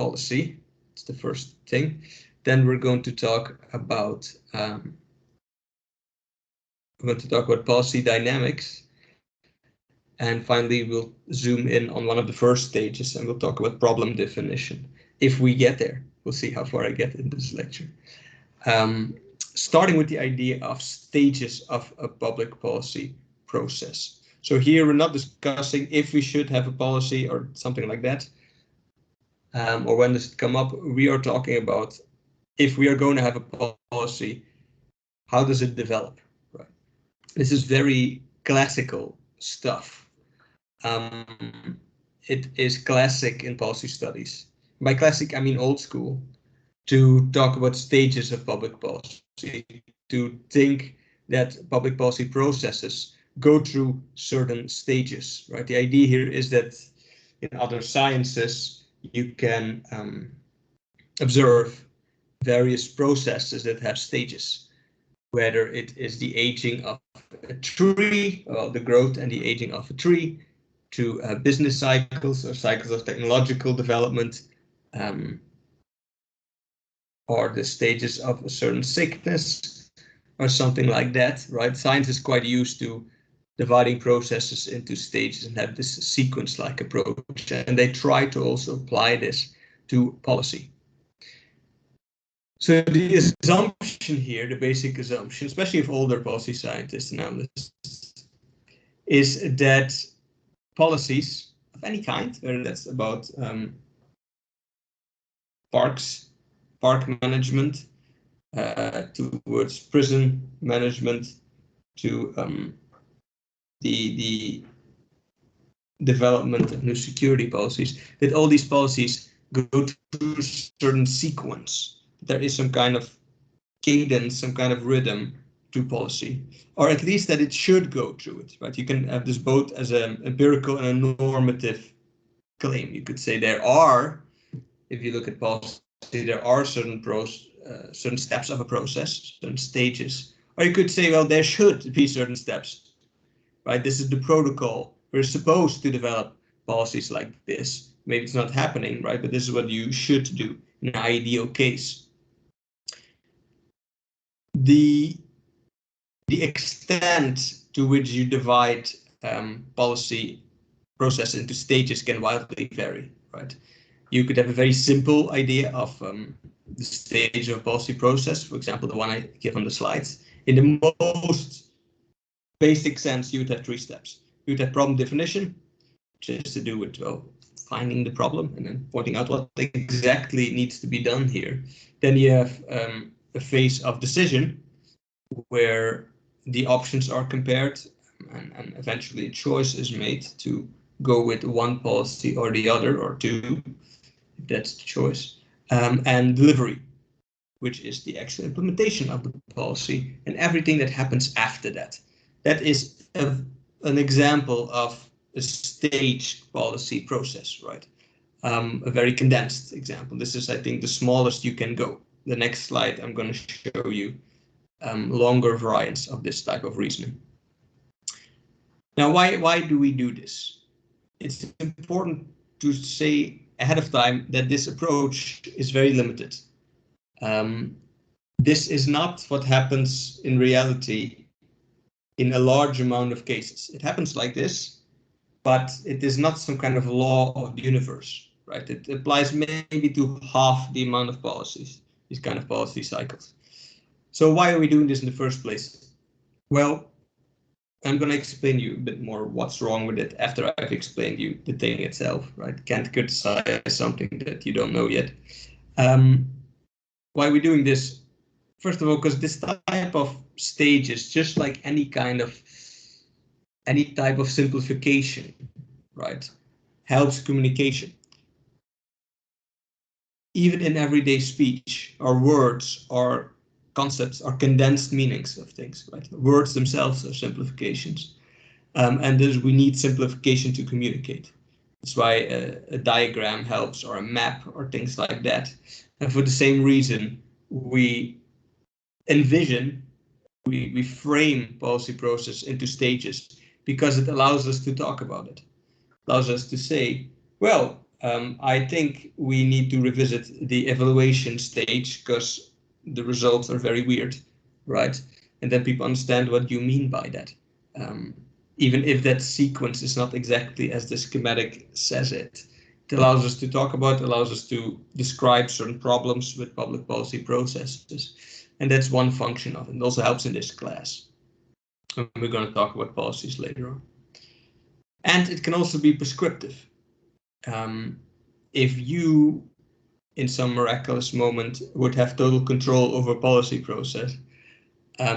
policy. It's the first thing. Then we're going to talk about policy dynamics. And finally, we'll zoom in on one of the first stages and we'll talk about problem definition. If we get there, we'll see how far I get in this lecture. Starting with the idea of stages of a public policy process. So here we're not discussing if we should have a policy or something like that, or when does it come up. We are talking about if we are going to have a policy, how does it develop? Right. This is very classical stuff. It is classic in policy studies. By classic, I mean old school, to talk about stages of public policy, to think that public policy processes go through certain stages, right? The idea here is that in other sciences, you can observe various processes that have stages, whether it is the aging of a tree, the growth and the aging of a tree, to business cycles or cycles of technological development, or the stages of a certain sickness or something like that, right? Science is quite used to dividing processes into stages and have this sequence-like approach, and they try to also apply this to policy. So the assumption here, the basic assumption, especially of older policy scientists and analysts, is that policies of any kind, whether that's about park management, towards prison management, to the development of new security policies, that all these policies go through a certain sequence. There is some kind of cadence, some kind of rhythm to policy, or at least that it should go through it, right? You can have this both as an empirical and a normative claim. You could say there are, if you look at policy, there are certain steps of a process, certain stages, or you could say, well, there should be certain steps, right? This is the protocol. We're supposed to develop policies like this. Maybe it's not happening, right? But this is what you should do in an ideal case. The extent to which you divide policy process into stages can wildly vary, right? You could have a very simple idea of the stage of a policy process, for example, the one I give on the slides. In the most basic sense, you would have 3 steps. You would have problem definition, which is to do with, well, finding the problem and then pointing out what exactly needs to be done here. Then you have a phase of decision, where the options are compared and eventually a choice is made to go with one policy or the other, or 2, if that's the choice. And delivery, which is the actual implementation of the policy and everything that happens after that. That is an example of a staged policy process, right? A very condensed example. This is, I think, the smallest you can go. The next slide, I'm going to show you longer variants of this type of reasoning. Now, why do we do this? It's important to say ahead of time that this approach is very limited. This is not what happens in reality in a large amount of cases. It happens like this, but it is not some kind of law of the universe, right? It applies maybe to half the amount of policies, these kind of policy cycles. So why are we doing this in the first place? Well, I'm going to explain you a bit more what's wrong with it after I've explained you the thing itself, right? Can't criticize something that you don't know yet. Why are we doing this? First of all, because this type of stages, just like any type of simplification, right, helps communication. Even in everyday speech, our words are concepts are condensed meanings of things, right? Words themselves are simplifications. And thus we need simplification to communicate. That's why a diagram helps, or a map, or things like that. And for the same reason, we envision, we frame policy process into stages, because it allows us to talk about it. Allows us to say, well, I think we need to revisit the evaluation stage because the results are very weird, right? And then people understand what you mean by that. Even if that sequence is not exactly as the schematic says it. It allows us to talk about, allows us to describe certain problems with public policy processes. And that's one function of it. It also helps in this class. And we're going to talk about policies later on. And it can also be prescriptive. If you, in some miraculous moment, would have total control over a policy process,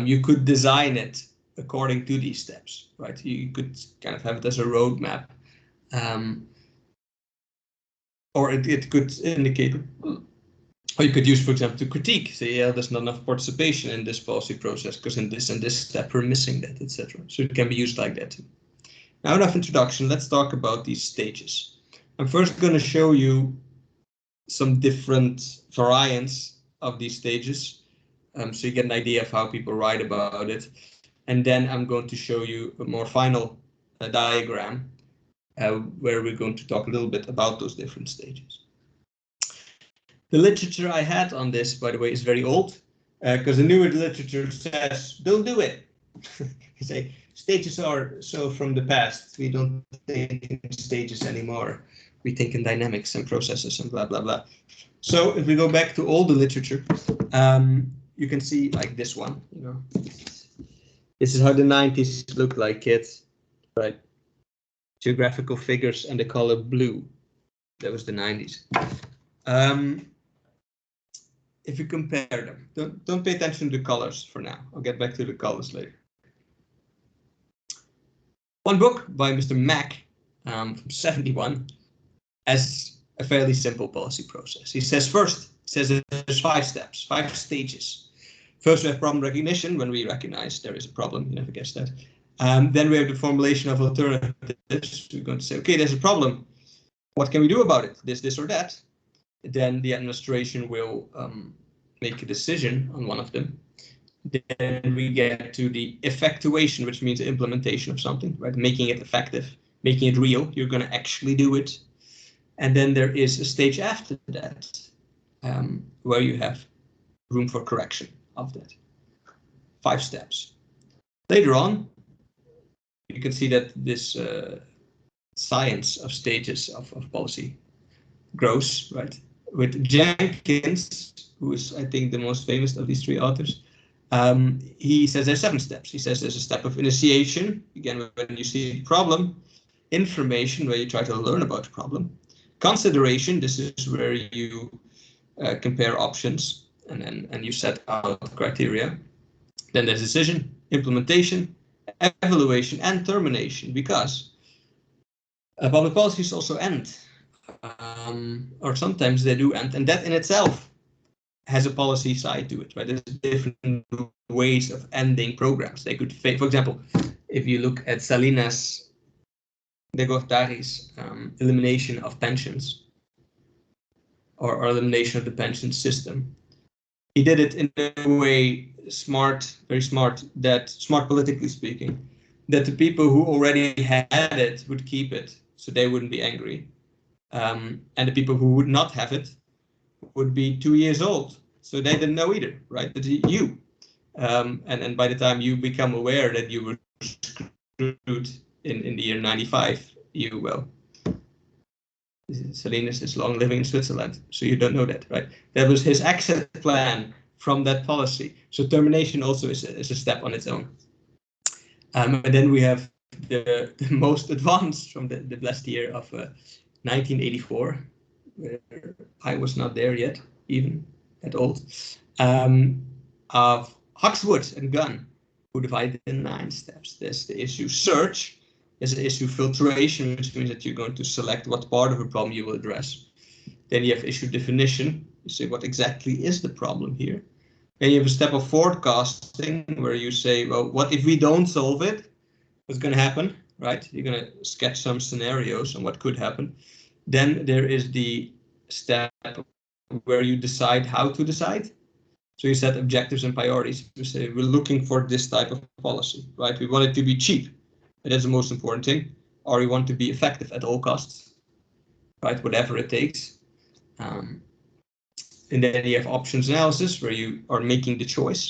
you could design it according to these steps, right? You could kind of have it as a roadmap. Or it could indicate, or you could use, for example, to critique, say, yeah, there's not enough participation in this policy process because in this and this step we're missing that, etc. So it can be used like that too. Now, enough introduction, let's talk about these stages. I'm first going to show you some different variants of these stages, so you get an idea of how people write about it. And then I'm going to show you a more final diagram where we're going to talk a little bit about those different stages. The literature I had on this, by the way, is very old, because the newer literature says, don't do it. You say, stages are so from the past. We don't think in stages anymore. We think in dynamics and processes and blah, blah, blah. So if we go back to all the literature, you can see like this one, you know. This is how the 90s looked like, kids, right? Geographical figures and the color blue. That was the 90s. If you compare them, don't pay attention to the colors for now. I'll get back to the colors later. One book by Mr. Mack from 71 has a fairly simple policy process. He says there's 5 steps, 5 stages. First, we have problem recognition. When we recognize there is a problem, you never guess that. Then we have the formulation of alternatives. We're going to say, okay, there's a problem. What can we do about it? This, or that. Then the administration will make a decision on one of them. Then we get to the effectuation, which means the implementation of something, right? Making it effective, making it real. You're going to actually do it. And then there is a stage after that, where you have room for correction of that. 5 steps. Later on, you can see that this science of stages of policy grows, right? With Jenkins, who is, I think, the most famous of these 3 authors, he says there's 7 steps. He says there's a step of initiation, again, when you see a problem, information, where you try to learn about the problem, consideration, this is where you compare options and you set out criteria. Then there's decision, implementation, evaluation, and termination, because public policies also end, or sometimes they do end, and that in itself has a policy side to it, right? There's different ways of ending programs. They could, for example, if you look at Salinas de Gortari's elimination of pensions, or elimination of the pension system, he did it in a way smart, very smart, that smart politically speaking, that the people who already had it would keep it, so they wouldn't be angry. And the people who would not have it would be 2 years old, so they didn't know either, right? But you, and by the time you become aware that you were screwed in the year 95, you will. Salinas is long living in Switzerland, so you don't know that, right? That was his exit plan from that policy. So termination also is a step on its own. And then we have the most advanced from the blessed year of 1984, where I was not there yet, even that old, of Hawkswood and Gunn, who divided in 9 steps. There's the issue search. There's the issue filtration, which means that you're going to select what part of a problem you will address. Then you have issue definition. You say what exactly is the problem here. Then you have a step of forecasting, where you say, well, what if we don't solve it? What's going to happen, right? You're going to sketch some scenarios on what could happen. Then there is the step where you decide how to decide. So you set objectives and priorities. You say, we're looking for this type of policy, right? We want it to be cheap. That's the most important thing. Or we want to be effective at all costs, right? Whatever it takes. And then you have options analysis, where you are making the choice,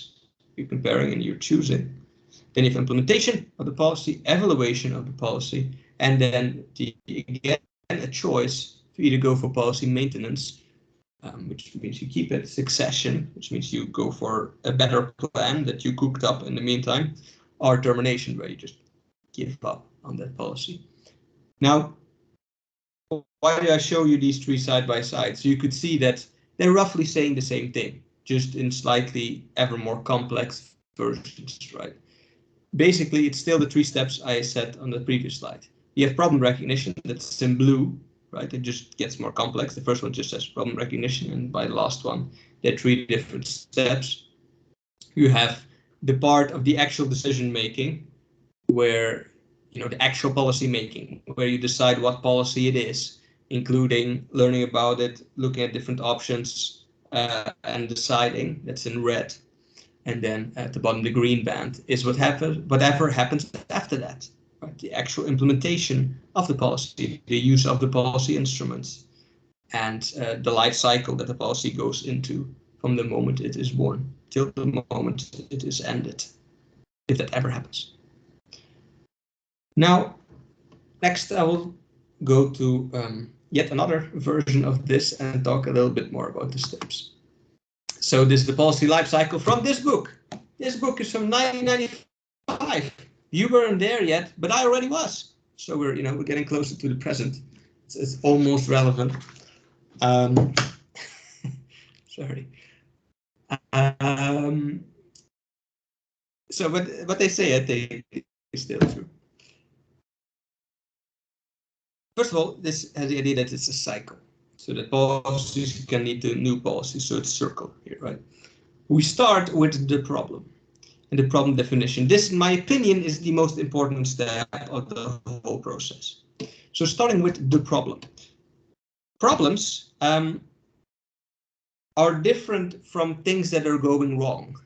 you're comparing and you're choosing. Then you have implementation of the policy, evaluation of the policy, and then again a choice to either go for policy maintenance, which means you keep it, succession, which means you go for a better plan that you cooked up in the meantime, or termination, where you just give up on that policy. Now, why did I show you these three side by side? So you could see that they're roughly saying the same thing, just in slightly ever more complex versions, right? Basically, it's still the three steps I said on the previous slide. You have problem recognition, that's in blue, right? It just gets more complex. The first one just says problem recognition, and by the last one, there are three different steps. You have the part of the actual decision making, where the actual policy making, where you decide what policy it is, including learning about it, looking at different options, and deciding. That's in red. And then at the bottom, the green band is whatever happens after that, right? The actual implementation of the policy, the use of the policy instruments, and the life cycle that the policy goes into from the moment it is born till the moment it is ended, if that ever happens. Now, next I will go to yet another version of this and talk a little bit more about the steps. So this is the policy life cycle from this book. This book is from 1995. You weren't there yet, but I already was. So we're getting closer to the present. It's almost relevant. Sorry. So what they say, I think, is still true. First of all, this has the idea that it's a cycle. So that policies can lead to new policies. So it's a circle here, right? We start with the problem and the problem definition. This, in my opinion, is the most important step of the whole process. So starting with the problem. Problems are different from things that are going wrong.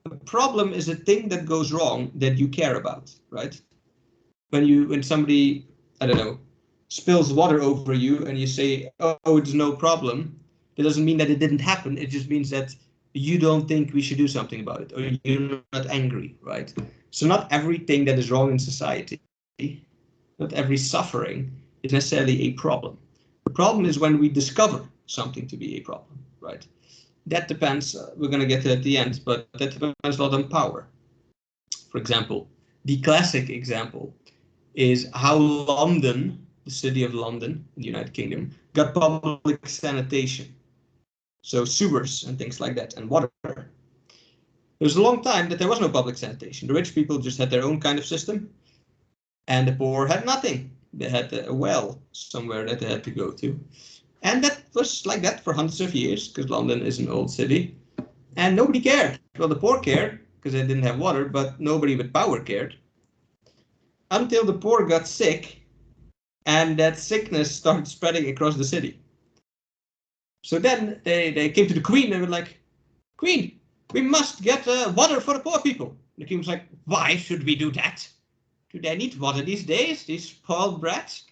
A problem is a thing that goes wrong that you care about, right? When somebody, I don't know, spills water over you and you say, oh, it's no problem, that doesn't mean that it didn't happen. It just means that you don't think we should do something about it, or you're not angry, right? So not everything that is wrong in society, not every suffering is necessarily a problem. The problem is when we discover something to be a problem, right? That depends, we're going to get to it at the end, but that depends a lot on power. For example, the classic example is how London, the city of London in the United Kingdom, got public sanitation. So sewers and things like that, and water. There was a long time that there was no public sanitation. The rich people just had their own kind of system, and the poor had nothing. They had a well somewhere that they had to go to. And that was like that for hundreds of years, because London is an old city, and nobody cared. Well, the poor cared, because they didn't have water, but nobody with power cared. Until the poor got sick, and that sickness started spreading across the city. So then they came to the Queen, they were like, Queen, we must get water for the poor people. The Queen was like, why should we do that? Do they need water these days, these spoiled brats?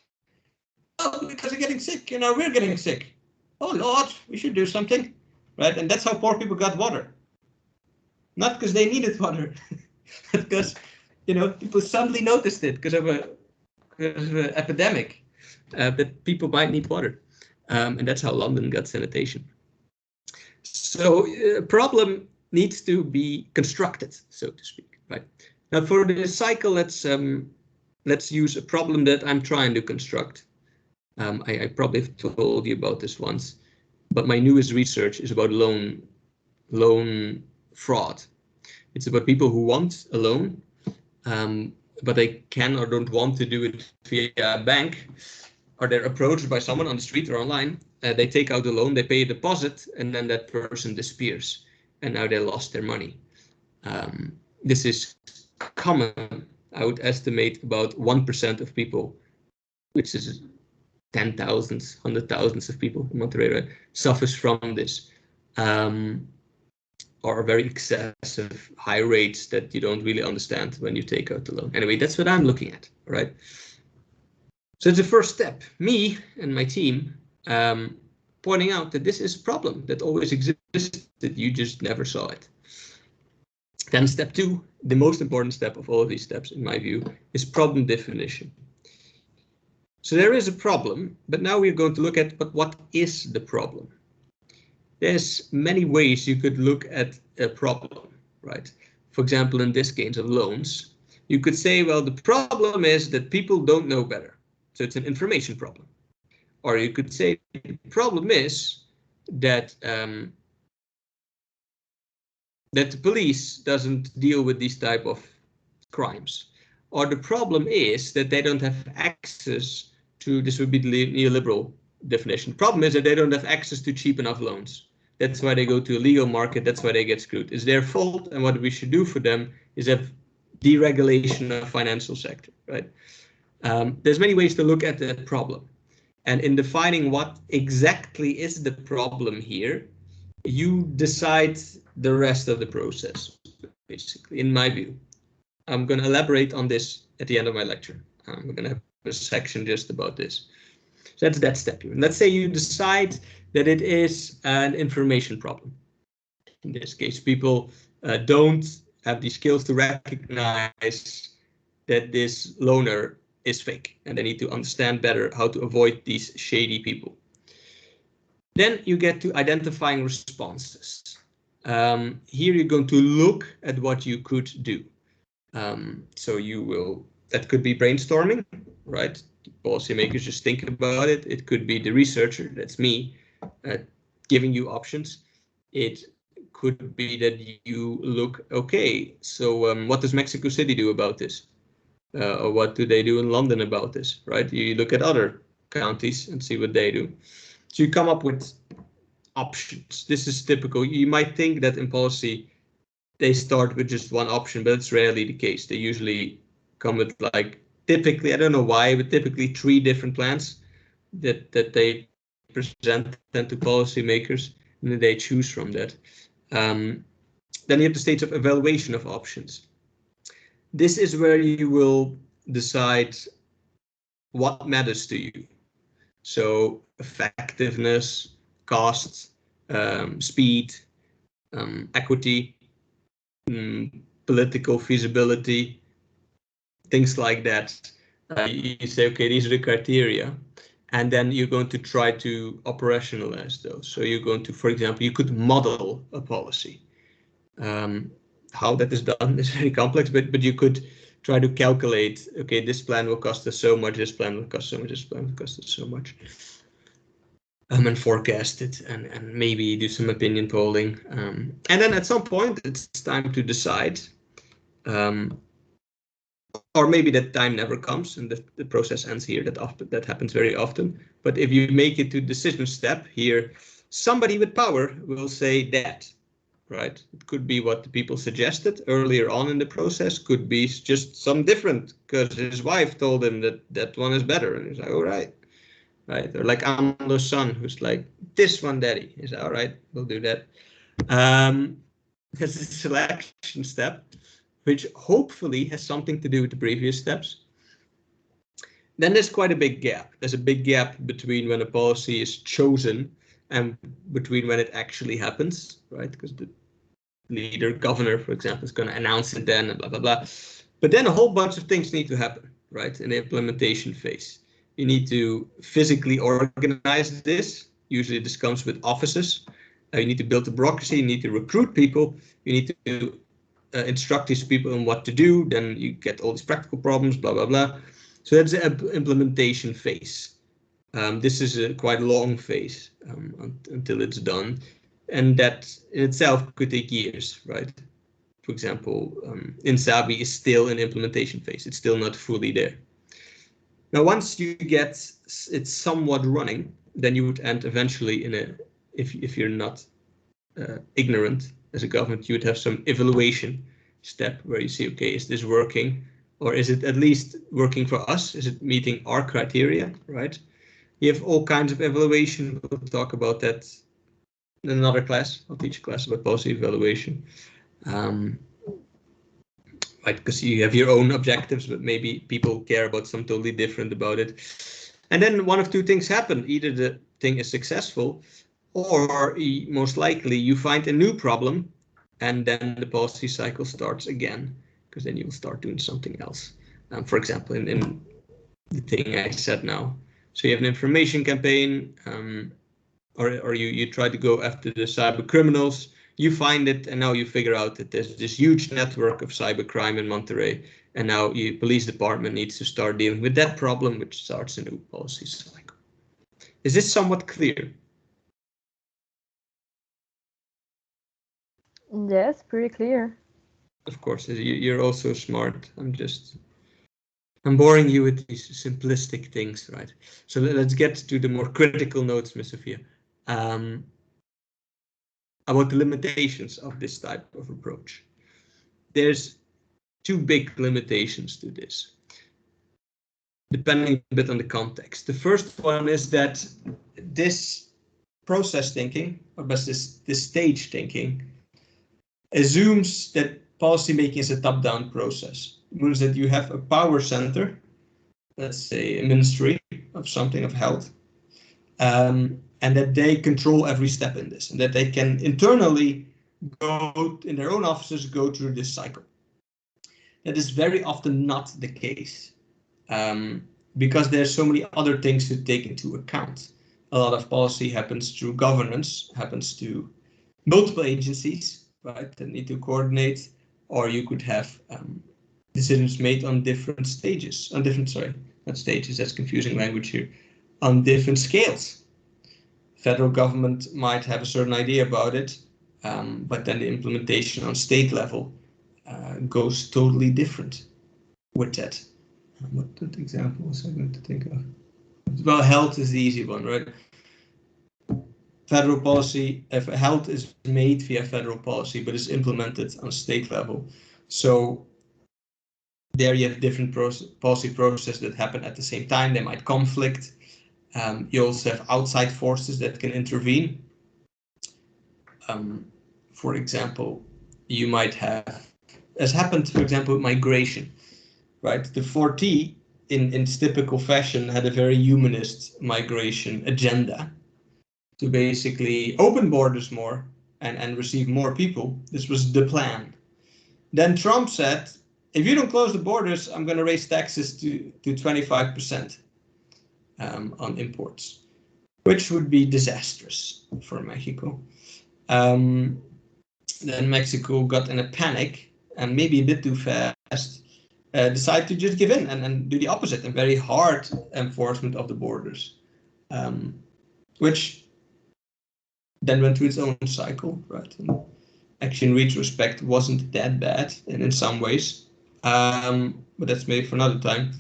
Oh, because they're getting sick, we're getting sick. Oh Lord, we should do something, right? And that's how poor people got water. Not because they needed water, but because, people suddenly noticed it because of an epidemic, that people might need water. And that's how London got sanitation. So a problem needs to be constructed, so to speak, right? Now for the cycle, let's use a problem that I'm trying to construct. I probably have told you about this once, but my newest research is about loan fraud. It's about people who want a loan, but they can or don't want to do it via a bank, or they're approached by someone on the street or online. They take out the loan, they pay a deposit, and then that person disappears, and now they lost their money. This is common. I would estimate about 1% of people, which is 10,000s, 100,000s of people in Monterrey, suffers from this, or very excessive high rates that you don't really understand when you take out the loan. Anyway, that's what I'm looking at, right? So it's the first step, me and my team pointing out that this is a problem that always existed, you just never saw it. Then step 2, the most important step of all of these steps, in my view, is problem definition. So there is a problem, but now we're going to look at what is the problem. There's many ways you could look at a problem, right? For example, in this case of loans, you could say, well, the problem is that people don't know better. So it's an information problem. Or you could say the problem is that that the police doesn't deal with these type of crimes. Or the problem is that they don't have access to, this would be the neoliberal definition. The problem is that they don't have access to cheap enough loans. That's why they go to a legal market. That's why they get screwed. It's their fault. And what we should do for them is have deregulation of financial sector, right? There's many ways to look at that problem. And in defining what exactly is the problem here, you decide the rest of the process, basically, in my view. I'm going to elaborate on this at the end of my lecture. I'm going to have a section just about this. So that's that step. Let's say you decide that it is an information problem. In this case, people don't have the skills to recognize that this loaner is fake, and they need to understand better how to avoid these shady people. Then you get to identifying responses. Here you're going to look at what you could do. So you will, that could be brainstorming, right? Policymakers just think about it. It could be the researcher, that's me, giving you options. It could be that you look, okay, so what does Mexico City do about this? Or what do they do in London about this, right? You look at other counties and see what they do. So you come up with options. This is typical. You might think that in policy, they start with just one option, but it's rarely the case. They usually come with, like, typically, I don't know why, but typically 3 different plans that they present them to policymakers, and then they choose from that. Then you have the stage of evaluation of options. This is where you will decide what matters to you. So effectiveness, cost, speed, equity, political feasibility, things like that. You say, okay, these are the criteria, and then you're going to try to operationalize those. So you're going to, for example, you could model a policy. How that is done is very complex, but you could try to calculate, okay, this plan will cost us so much, this plan will cost so much, this plan will cost us so much. And forecast it and maybe do some opinion polling. And then at some point it's time to decide, or maybe that time never comes and the process ends here. That happens very often. But if you make it to decision step here, somebody with power will say that, right? It could be what the people suggested earlier on in the process, could be just some different, because his wife told him that one is better. And he's like, all right. Right, or like Amlo's son, who's like, this one, daddy. Is all right, we'll do that. Because it's a selection step, which hopefully has something to do with the previous steps. Then there's quite a big gap. There's a big gap between when a policy is chosen and between when it actually happens, right? Because the leader, governor, for example, is going to announce it then, and blah, blah, blah. But then a whole bunch of things need to happen, right, in the implementation phase. You need to physically organize this. Usually this comes with offices. You need to build a bureaucracy. You need to recruit people. You need to instruct these people on what to do. Then you get all these practical problems, blah, blah, blah. So that's the implementation phase. This is a quite long phase until it's done. And that in itself could take years, right? For example, Insabi is still in implementation phase. It's still not fully there. Now, once you get it somewhat running, then you would end eventually in a, if you're not ignorant as a government, you would have some evaluation step where you see, okay, is this working? Or is it at least working for us? Is it meeting our criteria, right? You have all kinds of evaluation. We'll talk about that in another class. I'll teach a class about policy evaluation. right? Because you have your own objectives, but maybe people care about something totally different about it. And then one of two things happen. Either the thing is successful, or most likely you find a new problem, and then the policy cycle starts again, because then you'll start doing something else. For example, in the thing I said now. So you have an information campaign, or you try to go after the cyber criminals. You find it, and now you figure out that there's this huge network of cybercrime in Monterey, and now your police department needs to start dealing with that problem, which starts a new policy cycle. Is this somewhat clear? Yes, pretty clear. Of course, you're also smart. I'm boring you with these simplistic things, right? So let's get to the more critical notes, Ms. Sophia, about the limitations of this type of approach. There's two big limitations to this, depending a bit on the context. The first one is that this process thinking, or best this stage thinking, assumes that policymaking is a top-down process. It means that you have a power center, let's say a ministry of something, of health, and that they control every step in this, and that they can internally go in their own offices, go through this cycle. That is very often not the case, because there's so many other things to take into account. A lot of policy happens through governance, happens to multiple agencies, right, that need to coordinate, or you could have decisions made on different stages, on different, sorry, not stages, that's confusing language here, on different scales. Federal government might have a certain idea about it, but then the implementation on state level goes totally different with that. What example was I going to think of? Well, health is the easy one, right? Federal policy, if health is made via federal policy, but is implemented on state level. So there you have different policy processes that happen at the same time. They might conflict. You also have outside forces that can intervene. For example, you might have, as happened, for example, with migration, right? The 4T, in typical fashion, had a very humanist migration agenda to basically open borders more and receive more people. This was the plan. Then Trump said, if you don't close the borders, I'm going to raise taxes to 25% on imports, which would be disastrous for Mexico. Then Mexico got in a panic, and maybe a bit too fast, decided to just give in and do the opposite, and very hard enforcement of the borders, which then went through its own cycle, right? And actually, in retrospect, wasn't that bad, and in some ways, but that's maybe for another time.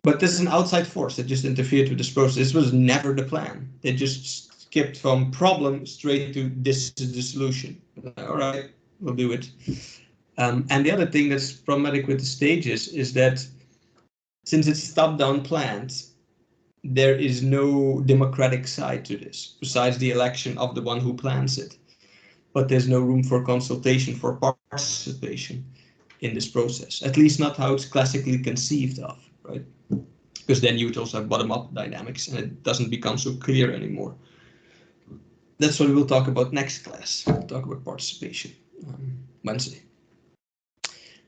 But this is an outside force that just interfered with this process. This was never the plan. They just skipped from problem straight to this is the solution. All right, we'll do it. And the other thing that's problematic with the stages is that since it's top-down planned, there is no democratic side to this, besides the election of the one who plans it. But there's no room for consultation, for participation in this process, at least not how it's classically conceived of, right? Because then you would also have bottom-up dynamics, and it doesn't become so clear anymore. That's what we'll talk about next class. We'll talk about participation Wednesday.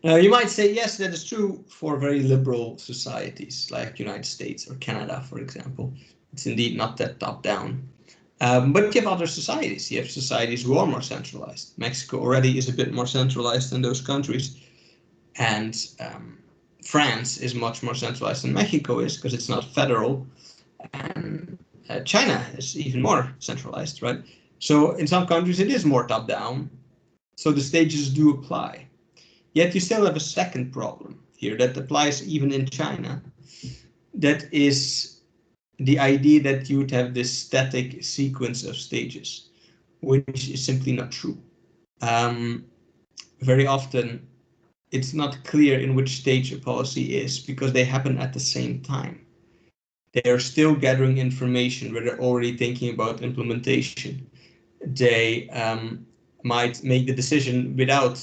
You might say, yes, that is true for very liberal societies like United States or Canada, for example. It's indeed not that top-down. But you have other societies. You have societies who are more centralized. Mexico already is a bit more centralized than those countries. And France is much more centralized than Mexico is, because it's not federal. And China is even more centralized, right? So in some countries it is more top-down. So the stages do apply. Yet you still have a second problem here that applies even in China. That is the idea that you would have this static sequence of stages, which is simply not true. Very often, it's not clear in which stage a policy is because they happen at the same time. They are still gathering information where they're already thinking about implementation. They might make the decision without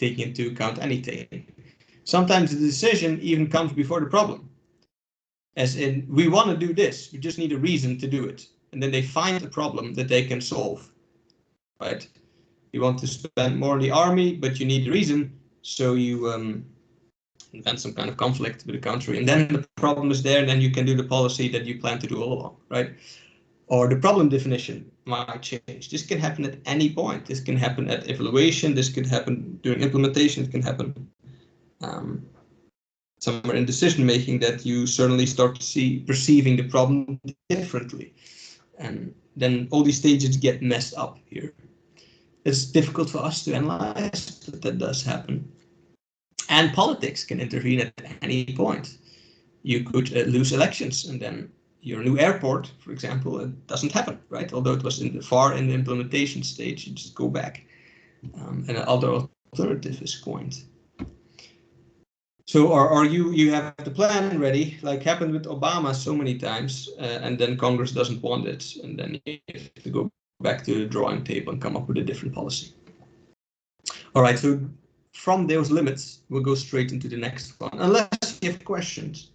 taking into account anything. Sometimes the decision even comes before the problem. As in, we want to do this, we just need a reason to do it. And then they find a problem that they can solve, right? You want to spend more on the army, but you need a reason, so you invent some kind of conflict with the country, and then the problem is there, and then you can do the policy that you plan to do all along, right? Or the problem definition might change. This can happen at any point. This can happen at evaluation, this could happen during implementation, it can happen somewhere in decision making, that you certainly start to see perceiving the problem differently. And then all these stages get messed up here. It's difficult for us to analyze, but that does happen. And politics can intervene at any point. You could lose elections, and then your new airport, for example, it doesn't happen, right? Although it was far in the implementation stage, you just go back, and another alternative is coined. So, or you have the plan ready, like happened with Obama so many times, and then Congress doesn't want it, and then you have to go back to the drawing table and come up with a different policy. All right, so from those limits, we'll go straight into the next one, unless you have questions.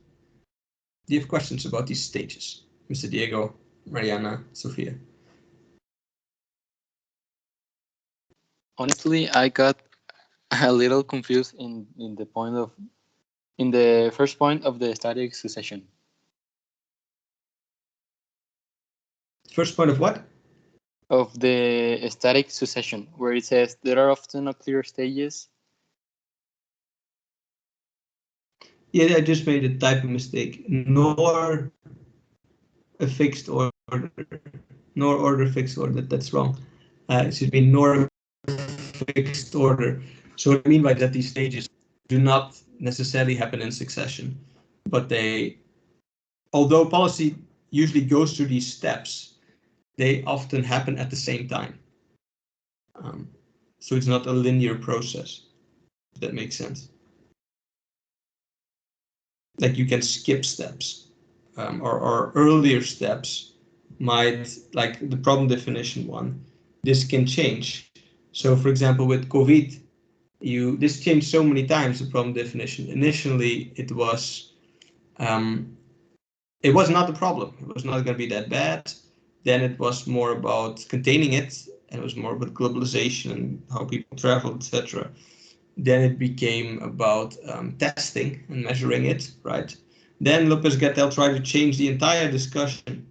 Do you have questions about these stages? Mr. Diego, Mariana, Sophia? Honestly, I got a little confused in the first point of the static succession. First point of what? Of the static succession, where it says there are often no clear stages. Yeah, I just made a typo mistake. Nor a fixed order, nor order fixed order. That's wrong. It should be nor fixed order. So what I mean by that, these stages do not necessarily happen in succession, but they, although policy usually goes through these steps, they often happen at the same time. So it's not a linear process, if that makes sense. Like you can skip steps, or earlier steps might, like the problem definition one, this can change. So for example, with COVID, this changed so many times, the problem definition. Initially, it was not the problem. It was not going to be that bad. Then it was more about containing it, and it was more about globalization and how people travel, etc. Then it became about testing and measuring it, right? Then Lopez Gattel tried to change the entire discussion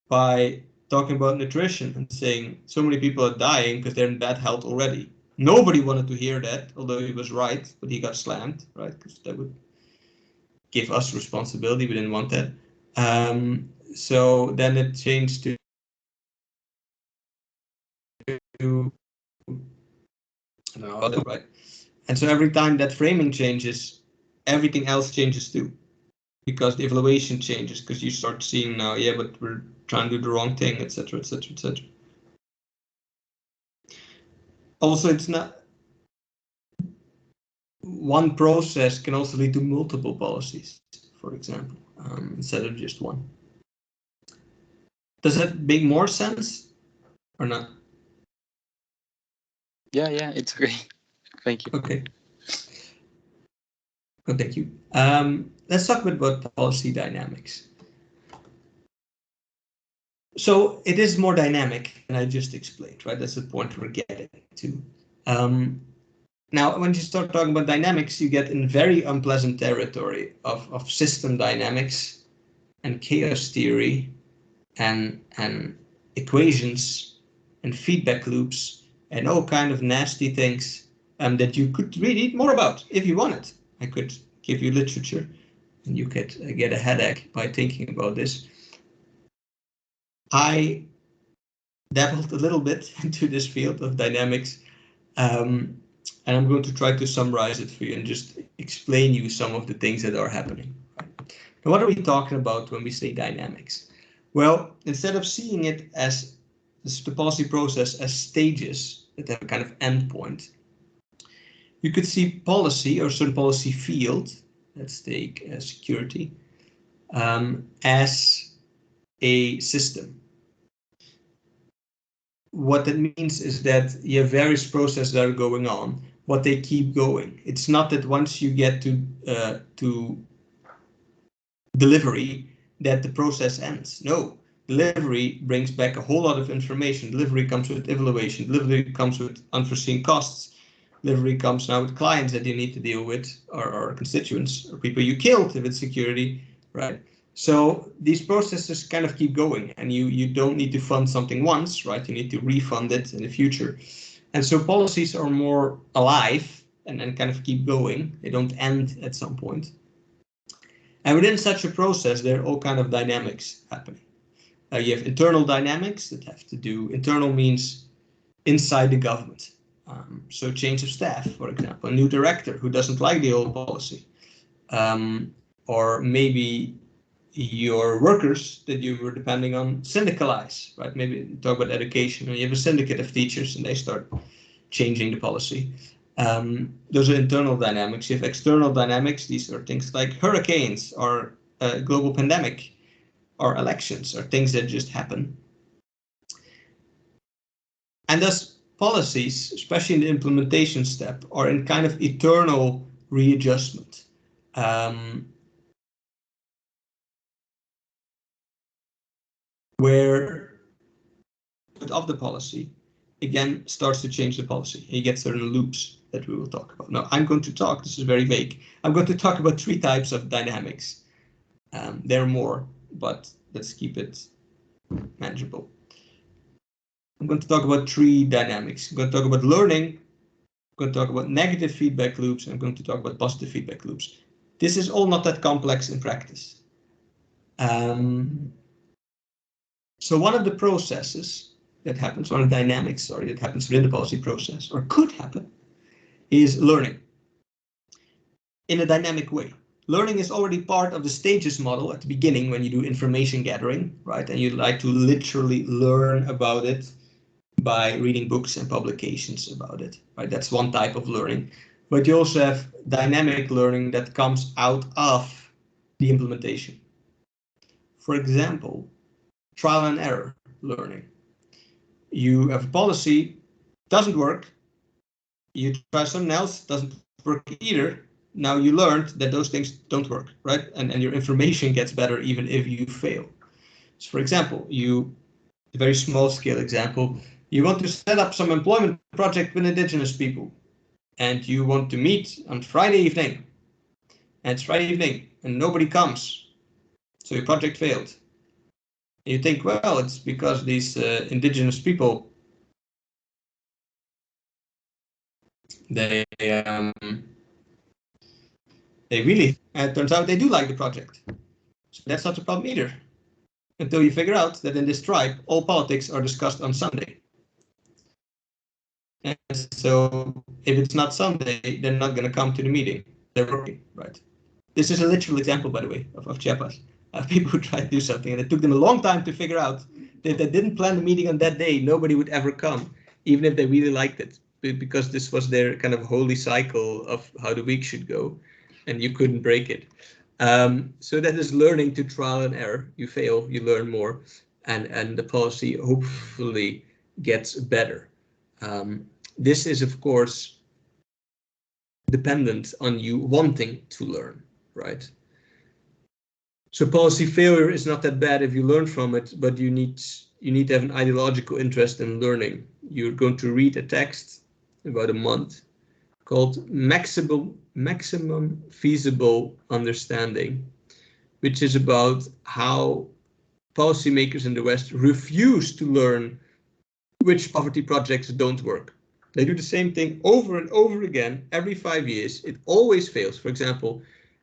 by talking about nutrition and saying so many people are dying because they're in bad health already. Nobody wanted to hear that, although he was right, but he got slammed, right? Because that would give us responsibility. We didn't want that. So then it changed to right? And so every time that framing changes, everything else changes too, because the evaluation changes, because you start seeing now, yeah, but we're trying to do the wrong thing, etc., etc., etc. Also, it's not one process can also lead to multiple policies, for example, instead of just one. Does that make more sense or not? Yeah, it's great. Thank you. Okay. Oh, thank you. Let's talk a bit about policy dynamics. So it is more dynamic than I just explained, right? That's the point we're getting to. Now, when you start talking about dynamics, you get in very unpleasant territory of system dynamics and chaos theory and equations and feedback loops and all kind of nasty things that you could read more about if you wanted. I could give you literature and you could get a headache by thinking about this. I dabbled a little bit into this field of dynamics, and I'm going to try to summarize it for you and just explain you some of the things that are happening. Now, what are we talking about when we say dynamics? Well, instead of seeing it as the policy process as stages that have a kind of endpoint, you could see policy or certain policy field, let's take security, as a system. What that means is that you have various processes that are going on, but they keep going. It's not that once you get to delivery that the process ends. No, delivery brings back a whole lot of information. Delivery comes with evaluation. Delivery comes with unforeseen costs. Delivery comes now with clients that you need to deal with, or constituents, or people you killed if it's security, right? So these processes kind of keep going, and you don't need to fund something once, right? You need to refund it in the future. And so policies are more alive and kind of keep going. They don't end at some point. And within such a process, there are all kind of dynamics happening. You have internal dynamics that have to do, internal means inside the government. So change of staff, for example, a new director who doesn't like the old policy. Or maybe your workers that you were depending on syndicalize, right? Maybe talk about education, and you have a syndicate of teachers and they start changing the policy. Those are internal dynamics. You have external dynamics. These are things like hurricanes or a global pandemic or elections or things that just happen. And thus policies, especially in the implementation step, are in kind of eternal readjustment. Where of the policy again starts to change the policy. You get certain loops that we will talk about. Now I'm going to talk, this is very vague, I'm going to talk about 3 types of dynamics. There are more, but let's keep it manageable. I'm going to talk about 3 dynamics. I'm going to talk about learning, I'm going to talk about negative feedback loops, and I'm going to talk about positive feedback loops. This is all not that complex in practice. So one of the processes that happens, one of the dynamics, that happens within the policy process, or could happen, is learning in a dynamic way. Learning is already part of the stages model at the beginning when you do information gathering, right? And you like to literally learn about it by reading books and publications about it, right? That's one type of learning. But you also have dynamic learning that comes out of the implementation. For example, trial and error learning. You have a policy, doesn't work. You try something else, doesn't work either. Now you learned that those things don't work, right? And your information gets better even if you fail. So for example, a very small scale example, you want to set up some employment project with Indigenous people and you want to meet on Friday evening. And it's Friday evening and nobody comes. So your project failed. You think, well, it's because these Indigenous people, they really, and it turns out they do like the project. So that's not a problem either. Until you figure out that in this tribe, all politics are discussed on Sunday. And so if it's not Sunday, they're not going to come to the meeting. They're working, right? This is a literal example, by the way, of Chiapas. People who try to do something, and it took them a long time to figure out that if they didn't plan the meeting on that day, nobody would ever come, even if they really liked it, because this was their kind of holy cycle of how the week should go, and you couldn't break it. So that is learning to trial and error. You fail, you learn more, and the policy hopefully gets better. This is, of course, dependent on you wanting to learn, right? So policy failure is not that bad if you learn from it, but you need to have an ideological interest in learning. You're going to read a text about a month called Maximum Feasible Understanding, which is about how policymakers in the West refuse to learn which poverty projects don't work. They do the same thing over and over again every 5 years. It always fails. For example,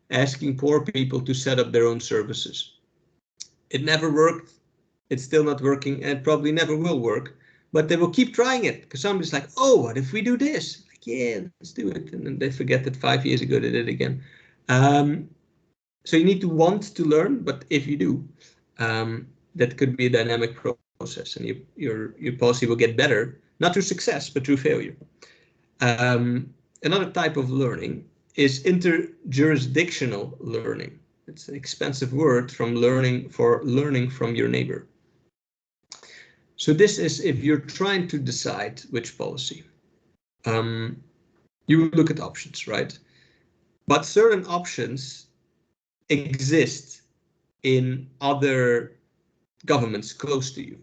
asking poor people to set up their own services. It never worked. It's still not working and probably never will work, but they will keep trying it because somebody's like, oh, what if we do this? Like, yeah, let's do it. And then they forget that 5 years ago they did it again. So you need to want to learn, but if you do, that could be a dynamic process and your policy will get better, not through success, but through failure. Another type of learning is interjurisdictional learning. It's an expensive word from learning from your neighbor. So this is if you're trying to decide which policy. You would look at options, right? But certain options exist in other governments close to you.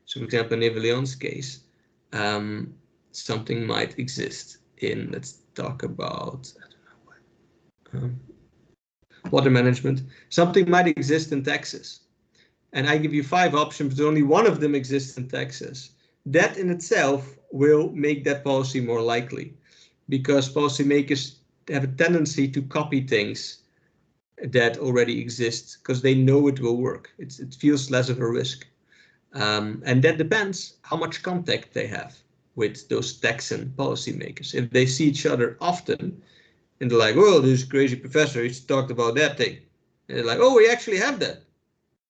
So, for example, in Evelion's case, something might exist in, let's talk about, I don't know, water management. Something might exist in Texas. And I give you 5 options, but only one of them exists in Texas. That in itself will make that policy more likely, because policymakers have a tendency to copy things that already exist because they know it will work. It feels less of a risk. And that depends how much contact they have with those Texan policymakers. If they see each other often and they're like, oh, this crazy professor, he's talked about that thing. And they're like, oh, we actually have that.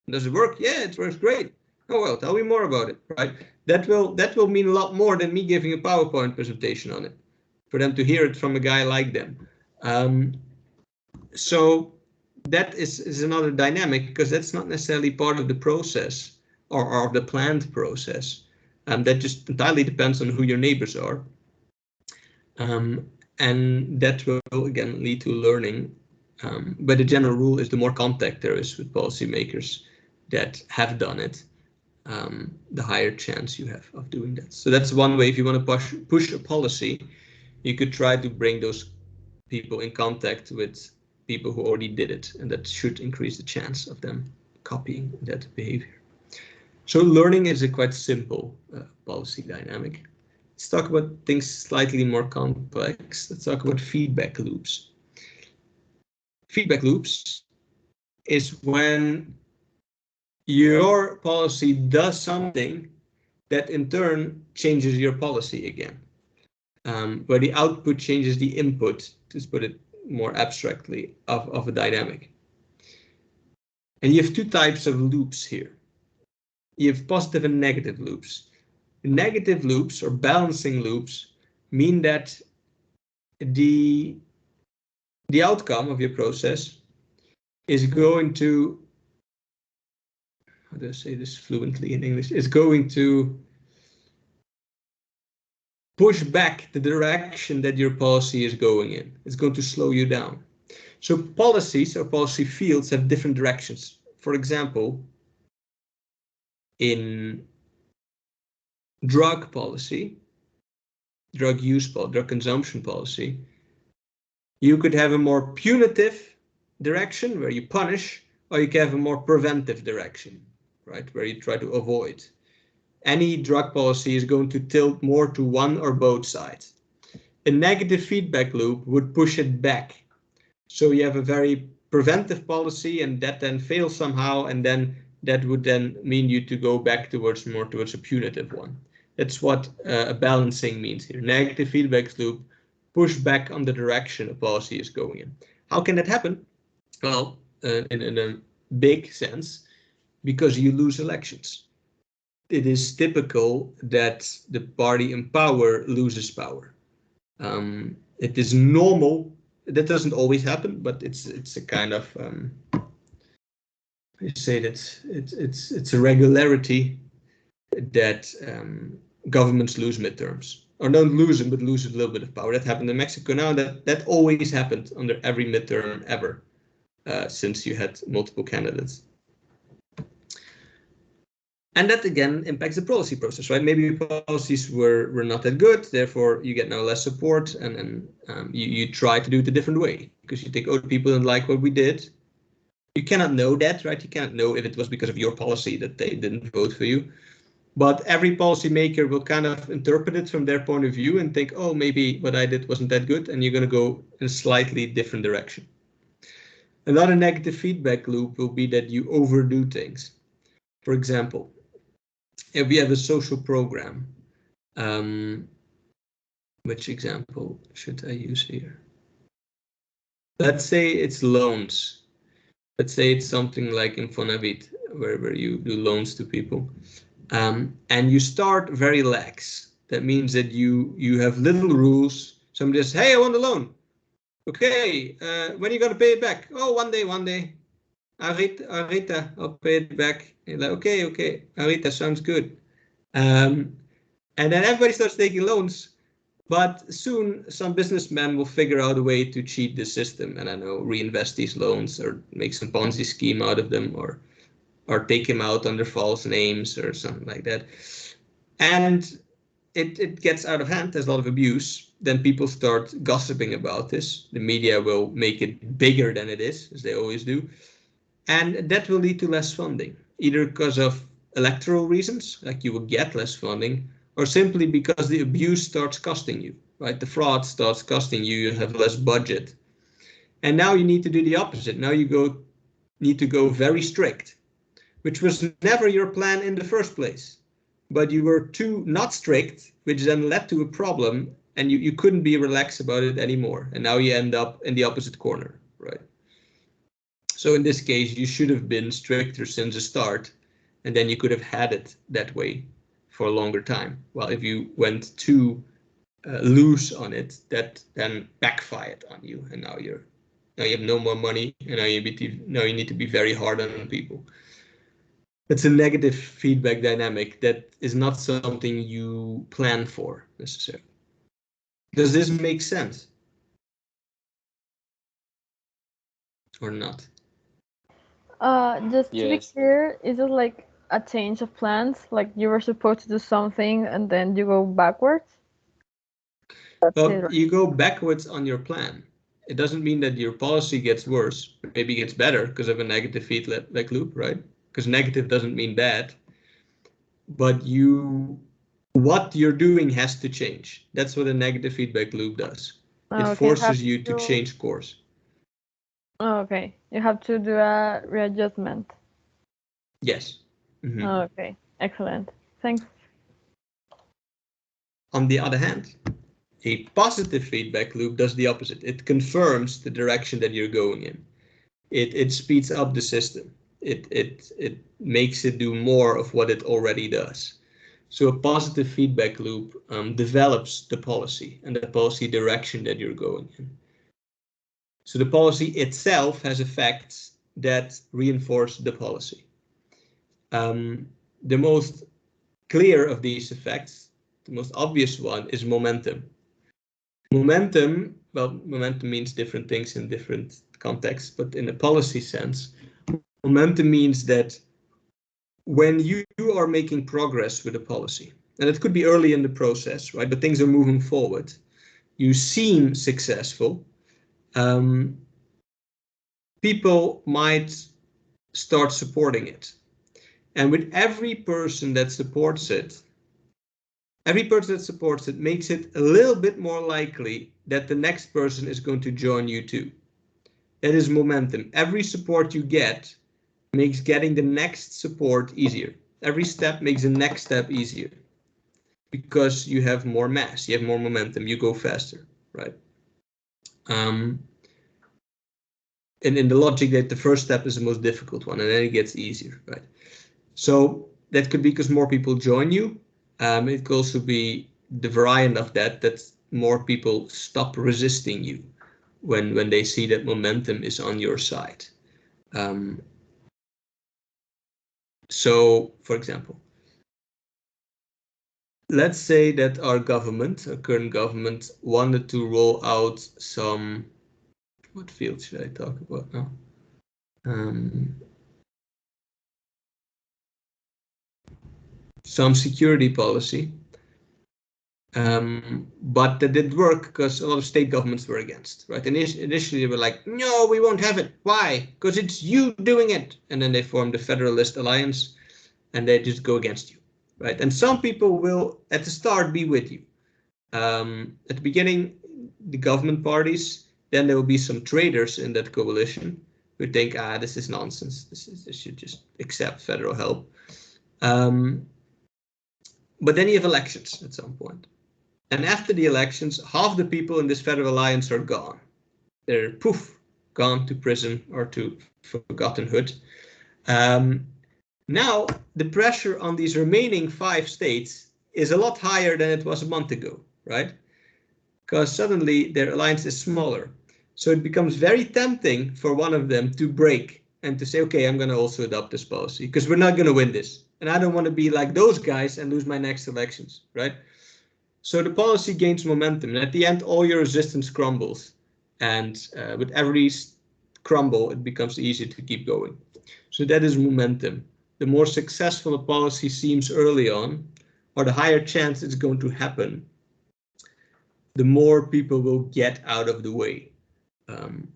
Does it work? Yeah, it works great. Oh, well, tell me more about it, right? That will mean a lot more than me giving a PowerPoint presentation on it, for them to hear it from a guy like them. So that is another dynamic, because that's not necessarily part of the process or of the planned process. That just entirely depends on who your neighbors are. And that will again lead to learning. But the general rule is the more contact there is with policymakers that have done it, the higher chance you have of doing that. So that's one way. If you want to push a policy, you could try to bring those people in contact with people who already did it, and that should increase the chance of them copying that behavior. So learning is a quite simple policy dynamic. Let's talk about things slightly more complex. Let's talk about feedback loops. Feedback loops is when your policy does something that in turn changes your policy again, where the output changes the input, to put it more abstractly, of a dynamic. And you have 2 types of loops here. You have positive and negative loops. Negative loops, or balancing loops, mean that the outcome of your process is going to, how do I say this fluently in English, is going to push back the direction that your policy is going in. It's going to slow you down. So policies or policy fields have different directions. For example, in drug policy, drug use policy, drug consumption policy, you could have a more punitive direction where you punish, or you can have a more preventive direction, right, where you try to avoid. Any drug policy is going to tilt more to one or both sides. A negative feedback loop would push it back. So you have a very preventive policy, and that then fails somehow, and then that would then mean you to go back towards a punitive one. That's what a balancing means here. Negative feedback loop, push back on the direction a policy is going in. How can that happen? Well, in a big sense, because you lose elections. It is typical that the party in power loses power. It is normal. That doesn't always happen, but it's a kind of I say that it's a regularity that governments lose midterms, or don't lose them, but lose a little bit of power. That happened in Mexico now. That always happened under every midterm ever, since you had multiple candidates. And that again impacts the policy process, right? Maybe policies were not that good, therefore you get now less support, and then you try to do it a different way, because you think, oh, people don't like what we did. You cannot know that, right? You cannot know if it was because of your policy that they didn't vote for you. But every policymaker will kind of interpret it from their point of view and think, oh, maybe what I did wasn't that good, and you're going to go in a slightly different direction. Another negative feedback loop will be that you overdo things. For example, if we have a social program, which example should I use here? Let's say it's loans. Let's say it's something like Infonavit, where you do loans to people. And you start very lax. That means that you have little rules. Somebody says, hey, I want a loan. Okay, when are you going to pay it back? Oh, one day. Arita, I'll pay it back. And like, okay, Arita, sounds good. And then everybody starts taking loans, But soon some businessmen will figure out a way to cheat the system, and I know, reinvest these loans or make some Ponzi scheme out of them, or take him out under false names or something like that. And it gets out of hand. There's a lot of abuse. Then people start gossiping about this. The media will make it bigger than it is, as they always do. And that will lead to less funding, either because of electoral reasons, like you will get less funding, or simply because the abuse starts costing you, right? The fraud starts costing you, you have less budget. And now you need to do the opposite. Now you need to go very strict, which was never your plan in the first place. But you were too not strict, which then led to a problem, and you couldn't be relaxed about it anymore. And now you end up in the opposite corner, right? So in this case, you should have been stricter since the start, and then you could have had it that way for a longer time. Well, if you went too loose on it, that then backfired on you, and now you have no more money, and now you need to be very hard on people. It's a negative feedback dynamic that is not something you plan for necessarily. Does this make sense? Or not? Just to be Yes. clear, is it like a change of plans? Like you were supposed to do something and then you go backwards? That's it, Well, right? you go backwards on your plan. It doesn't mean that your policy gets worse, maybe gets better because of a negative feedback loop, right? Because negative doesn't mean bad, but what you're doing has to change. That's what a negative feedback loop does. It Okay, forces you to change course. Okay, you have to do a readjustment. Yes. Mm-hmm. Okay, excellent. Thanks. On the other hand, a positive feedback loop does the opposite. It confirms the direction that you're going in. It speeds up the system. It makes it do more of what it already does. So a positive feedback loop develops the policy and the policy direction that you're going in. So the policy itself has effects that reinforce the policy. The most clear of these effects, the most obvious one, is momentum. Momentum means different things in different contexts, but in a policy sense, momentum means that when you are making progress with a policy, and it could be early in the process, right? But things are moving forward. You seem successful. People might start supporting it. And with every person that supports it, makes it a little bit more likely that the next person is going to join you too. That is momentum. Every support you get makes getting the next support easier. Every step makes the next step easier because you have more mass, you have more momentum, you go faster, right? And in the logic that the first step is the most difficult one, and then it gets easier, right? So that could be because more people join you. It could also be the variant of that more people stop resisting you when they see that momentum is on your side. So, for example, let's say that our current government, wanted to roll out some, what field should I talk about now? Some security policy, but that didn't work because a lot of state governments were against, right? Initially they were like, no, we won't have it. Why? Because it's you doing it. And then they formed the Federalist Alliance and they just go against you, right? And some people will at the start be with you. At the beginning, the government parties, then there will be some traitors in that coalition who think, this is nonsense. This should just accept federal help. But then you have elections at some point. And after the elections, half the people in this federal alliance are gone. They're gone to prison or to forgottenhood. Now, the pressure on these remaining 5 states is a lot higher than it was a month ago, right? Because suddenly their alliance is smaller. So it becomes very tempting for one of them to break and to say, okay, I'm going to also adopt this policy because we're not going to win this. And I don't want to be like those guys and lose my next elections, right? So the policy gains momentum, and at the end, all your resistance crumbles. And with every crumble, it becomes easier to keep going. So that is momentum. The more successful a policy seems early on, or the higher chance it's going to happen, the more people will get out of the way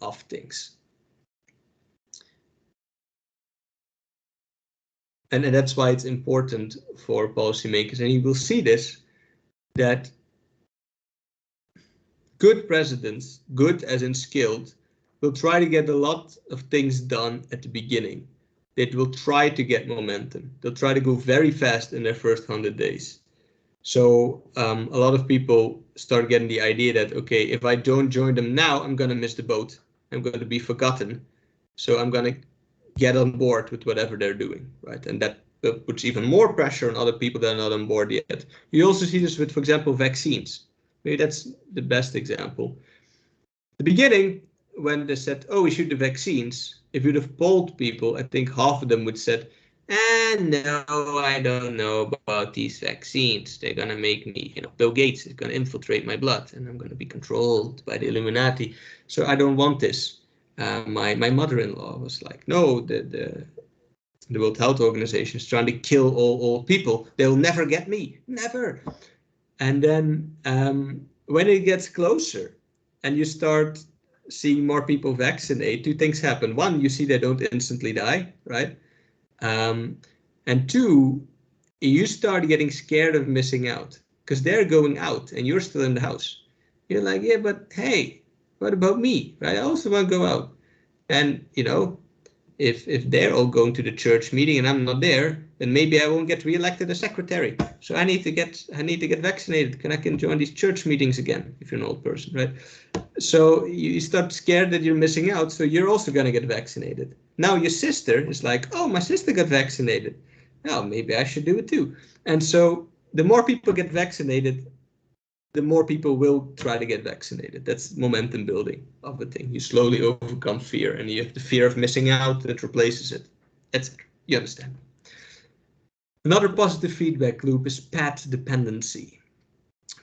of things. And that's why it's important for policymakers, and you will see this, that good presidents, good as in skilled, will try to get a lot of things done at the beginning. They will try to get momentum. They'll try to go very fast in their first 100 days. So a lot of people start getting the idea that, okay, if I don't join them now, I'm going to miss the boat. I'm going to be forgotten. So I'm going to get on board with whatever they're doing, right? And that puts even more pressure on other people that are not on board yet. You also see this with, for example, vaccines. Maybe that's the best example. The beginning, when they said, oh, we should do vaccines, if you'd have polled people, I think half of them would said, no, I don't know about these vaccines. They're going to make me, Bill Gates is going to infiltrate my blood and I'm going to be controlled by the Illuminati. So I don't want this. My mother-in-law was like, no, the World Health Organization is trying to kill all people. They'll never get me, never. And then when it gets closer and you start seeing more people vaccinate, two things happen. One, you see they don't instantly die, right? And two, you start getting scared of missing out because they're going out and you're still in the house. You're like, yeah, but hey, what about me, right? I also want to go out. And, if they're all going to the church meeting and I'm not there, then maybe I won't get reelected as secretary. So I need to get vaccinated. I can join these church meetings again if you're an old person, right? So you start scared that you're missing out. So you're also going to get vaccinated. Now your sister is like, oh, my sister got vaccinated. Now maybe I should do it too. And so the more people get vaccinated, the more people will try to get vaccinated. That's momentum building of a thing. You slowly overcome fear, and you have the fear of missing out that replaces it, etc. You understand? Another positive feedback loop is path dependency.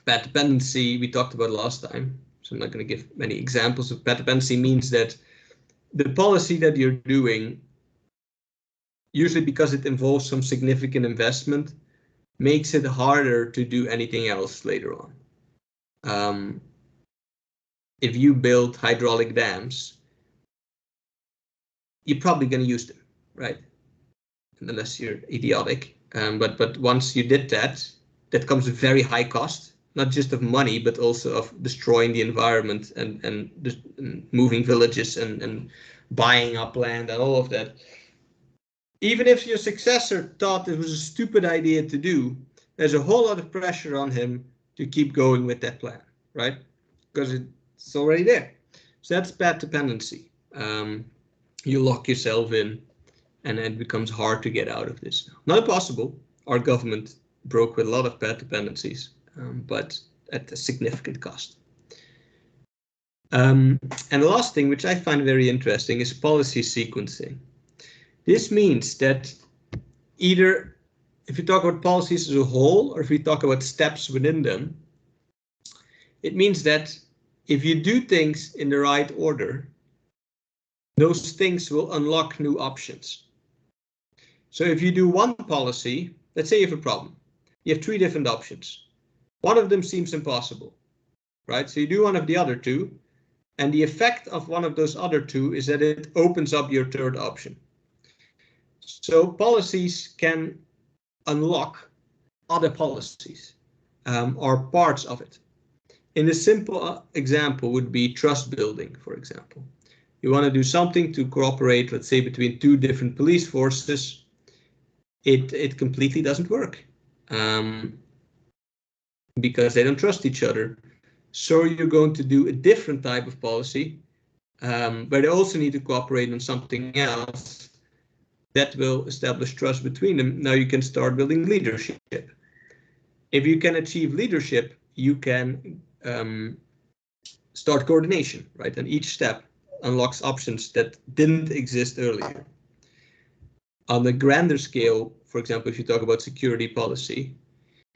Path dependency we talked about last time, so I'm not going to give many examples of path dependency. Means that the policy that you're doing, usually because it involves some significant investment, makes it harder to do anything else later on. If you build hydraulic dams, you're probably going to use them, right? Unless you're idiotic. But once you did that, that comes with very high cost, not just of money, but also of destroying the environment and moving villages and buying up land and all of that. Even if your successor thought it was a stupid idea to do, there's a whole lot of pressure on him to keep going with that plan, right? Because it's already there. So that's path dependency. You lock yourself in and it becomes hard to get out of this. Not impossible. Our government broke with a lot of path dependencies, but at a significant cost. And the last thing, which I find very interesting, is policy sequencing. This means that either if you talk about policies as a whole, or if we talk about steps within them, it means that if you do things in the right order, those things will unlock new options. So if you do one policy, let's say you have a problem, you have 3 different options. One of them seems impossible, right? So you do one of the other 2, and the effect of one of those other 2 is that it opens up your 3rd option. So policies can unlock other policies or parts of it. In a simple example would be trust building, for example. You want to do something to cooperate, let's say, between 2 different police forces. It completely doesn't work because they don't trust each other. So you're going to do a different type of policy where they also need to cooperate on something else that will establish trust between them. Now you can start building leadership. If you can achieve leadership, you can start coordination, right? And each step unlocks options that didn't exist earlier. On the grander scale, for example, if you talk about security policy,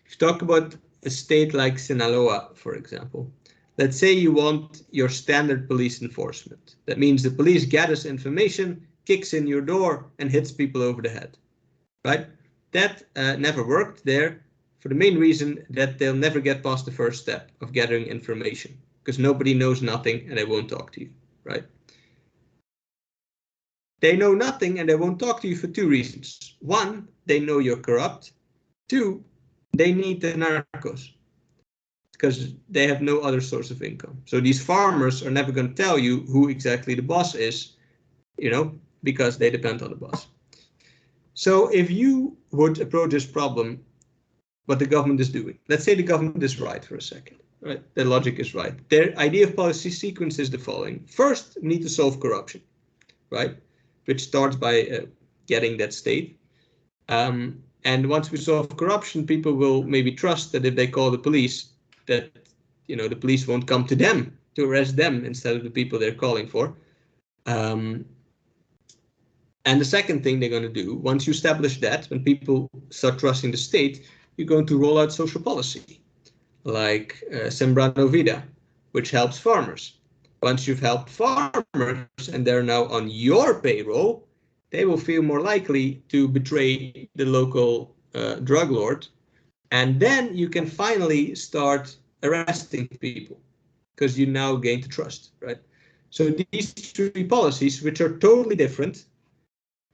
if you talk about a state like Sinaloa, for example, let's say you want your standard police enforcement. That means the police gathers information, kicks in your door, and hits people over the head, right? That never worked there for the main reason that they'll never get past the first step of gathering information, because nobody knows nothing and they won't talk to you, right? They know nothing and they won't talk to you for two reasons. One, they know you're corrupt. Two, they need the narcos because they have no other source of income. So these farmers are never going to tell you who exactly the boss is, you know, because they depend on the boss. So if you would approach this problem, what the government is doing, let's say the government is right for a second, right? Their logic is right. Their idea of policy sequence is the following. First, we need to solve corruption, right? Which starts by getting that state. And once we solve corruption, people will maybe trust that if they call the police, that, you know, the police won't come to them to arrest them instead of the people they're calling for. And the second thing they're going to do, once you establish that, when people start trusting the state, you're going to roll out social policy, like Sembrano Vida, which helps farmers. Once you've helped farmers and they're now on your payroll, they will feel more likely to betray the local drug lord. And then you can finally start arresting people because you now gain the trust, right? So these three policies, which are totally different,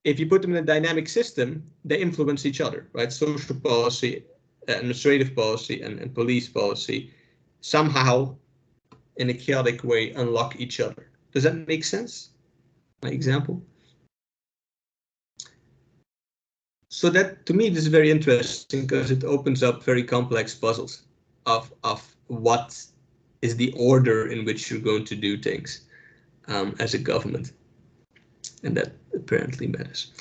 if you put them in a dynamic system, they influence each other, right? Social policy, administrative policy, and police policy somehow in a chaotic way unlock each other. Does that make sense? My example? So that, to me, this is very interesting because it opens up very complex puzzles of what is the order in which you're going to do things as a government. And that apparently matters.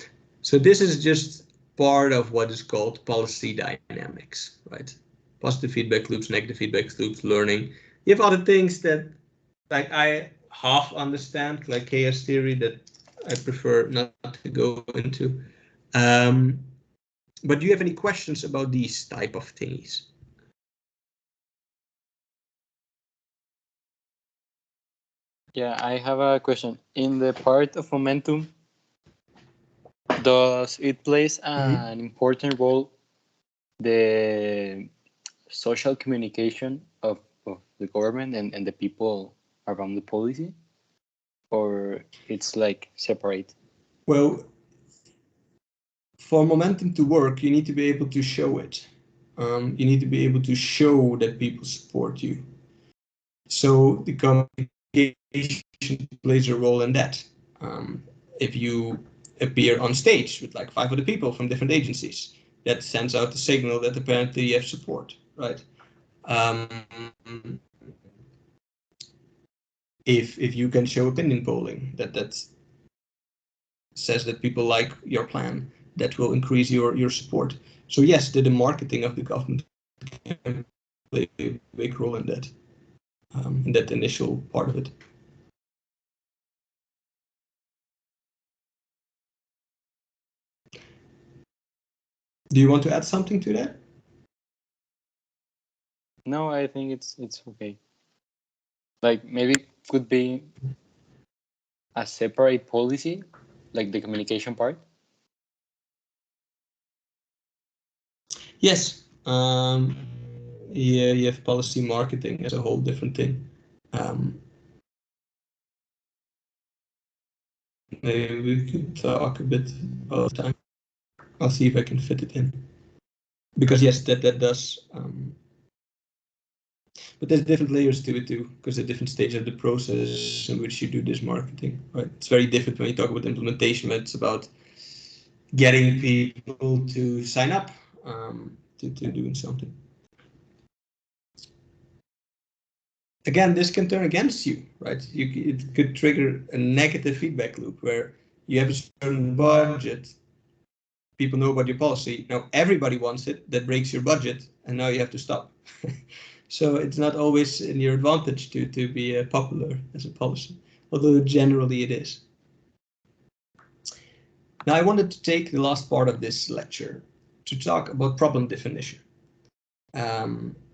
So this is just part of what is called policy dynamics, right? Positive feedback loops, negative feedback loops, learning. You have other things that, like, I half understand, like chaos theory, that I prefer not to go into. But do you have any questions about these type of thingies? Yeah, I have a question. In the part of momentum, does it plays an important role, the social communication of the government and the people around the policy, or it's like separate? Well, for momentum to work, you need to be able to show it. You need to be able to show that people support you. So the communication plays a role in that. If you appear on stage with like 5 other people from different agencies, that sends out the signal that apparently you have support, right? If you can show opinion polling that says that people like your plan, that will increase your support. So yes, the marketing of the government can play a big role in that initial part of it. Do you want to add something to that? No, I think it's okay. Like maybe could be a separate policy, like the communication part. Yes. Yeah, you have policy marketing as a whole different thing. Maybe we could talk a bit all the time. I'll see if I can fit it in. Because yes, that does. But there's different layers to it too, because there are different stages of the process in which you do this marketing. Right? It's very different when you talk about implementation. It's about getting people to sign up to doing something. Again, this can turn against you, right? It could trigger a negative feedback loop where you have a certain budget. People know about your policy. Now everybody wants it. That breaks your budget, and now you have to stop. So it's not always in your advantage to be popular as a policy, although generally it is. Now I wanted to take the last part of this lecture to talk about problem definition.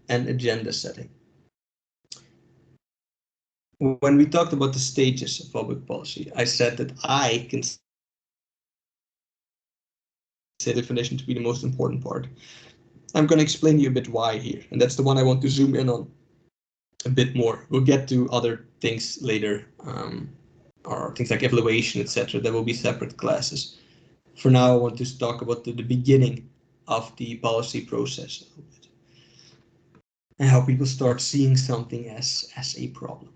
and agenda setting. When we talked about the stages of public policy, I said that I can say definition to be the most important part. I'm going to explain to you a bit why here, and that's the one I want to zoom in on a bit more. We'll get to other things later, or things like evaluation, etc. There will be separate classes. For now, I want to talk about the beginning of the policy process a little bit, and how people start seeing something as a problem.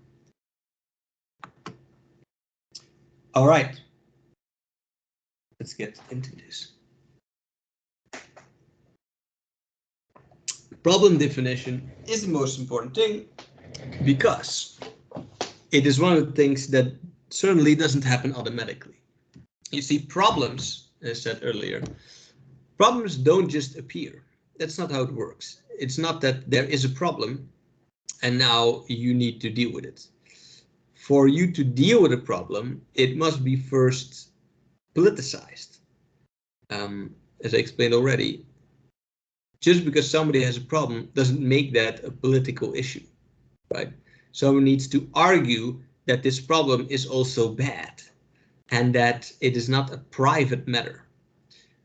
All right, let's get into this. Problem definition is the most important thing because it is one of the things that certainly doesn't happen automatically. You see, problems, as I said earlier, problems don't just appear. That's not how it works. It's not that there is a problem and now you need to deal with it. For you to deal with a problem, it must be first politicized. As I explained already, just because somebody has a problem doesn't make that a political issue, right? Someone needs to argue that this problem is also bad and that it is not a private matter,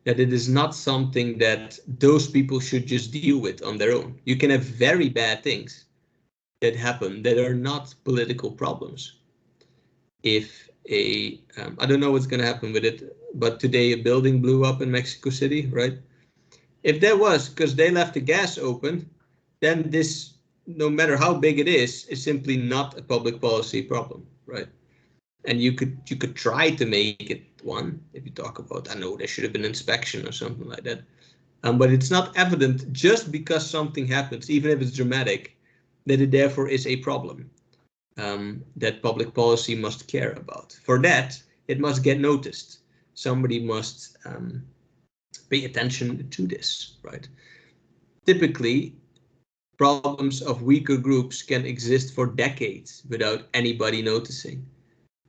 that it is not something that those people should just deal with on their own. You can have very bad things that happen that are not political problems. If I don't know what's going to happen with it, but today a building blew up in Mexico City, right? If there was, because they left the gas open, then this, no matter how big it is simply not a public policy problem, right? And you could try to make it one if you talk about, I know there should have been inspection or something like that. But it's not evident just because something happens, even if it's dramatic, that it therefore is a problem that public policy must care about. For that, it must get noticed. Somebody must pay attention to this, right? Typically, problems of weaker groups can exist for decades without anybody noticing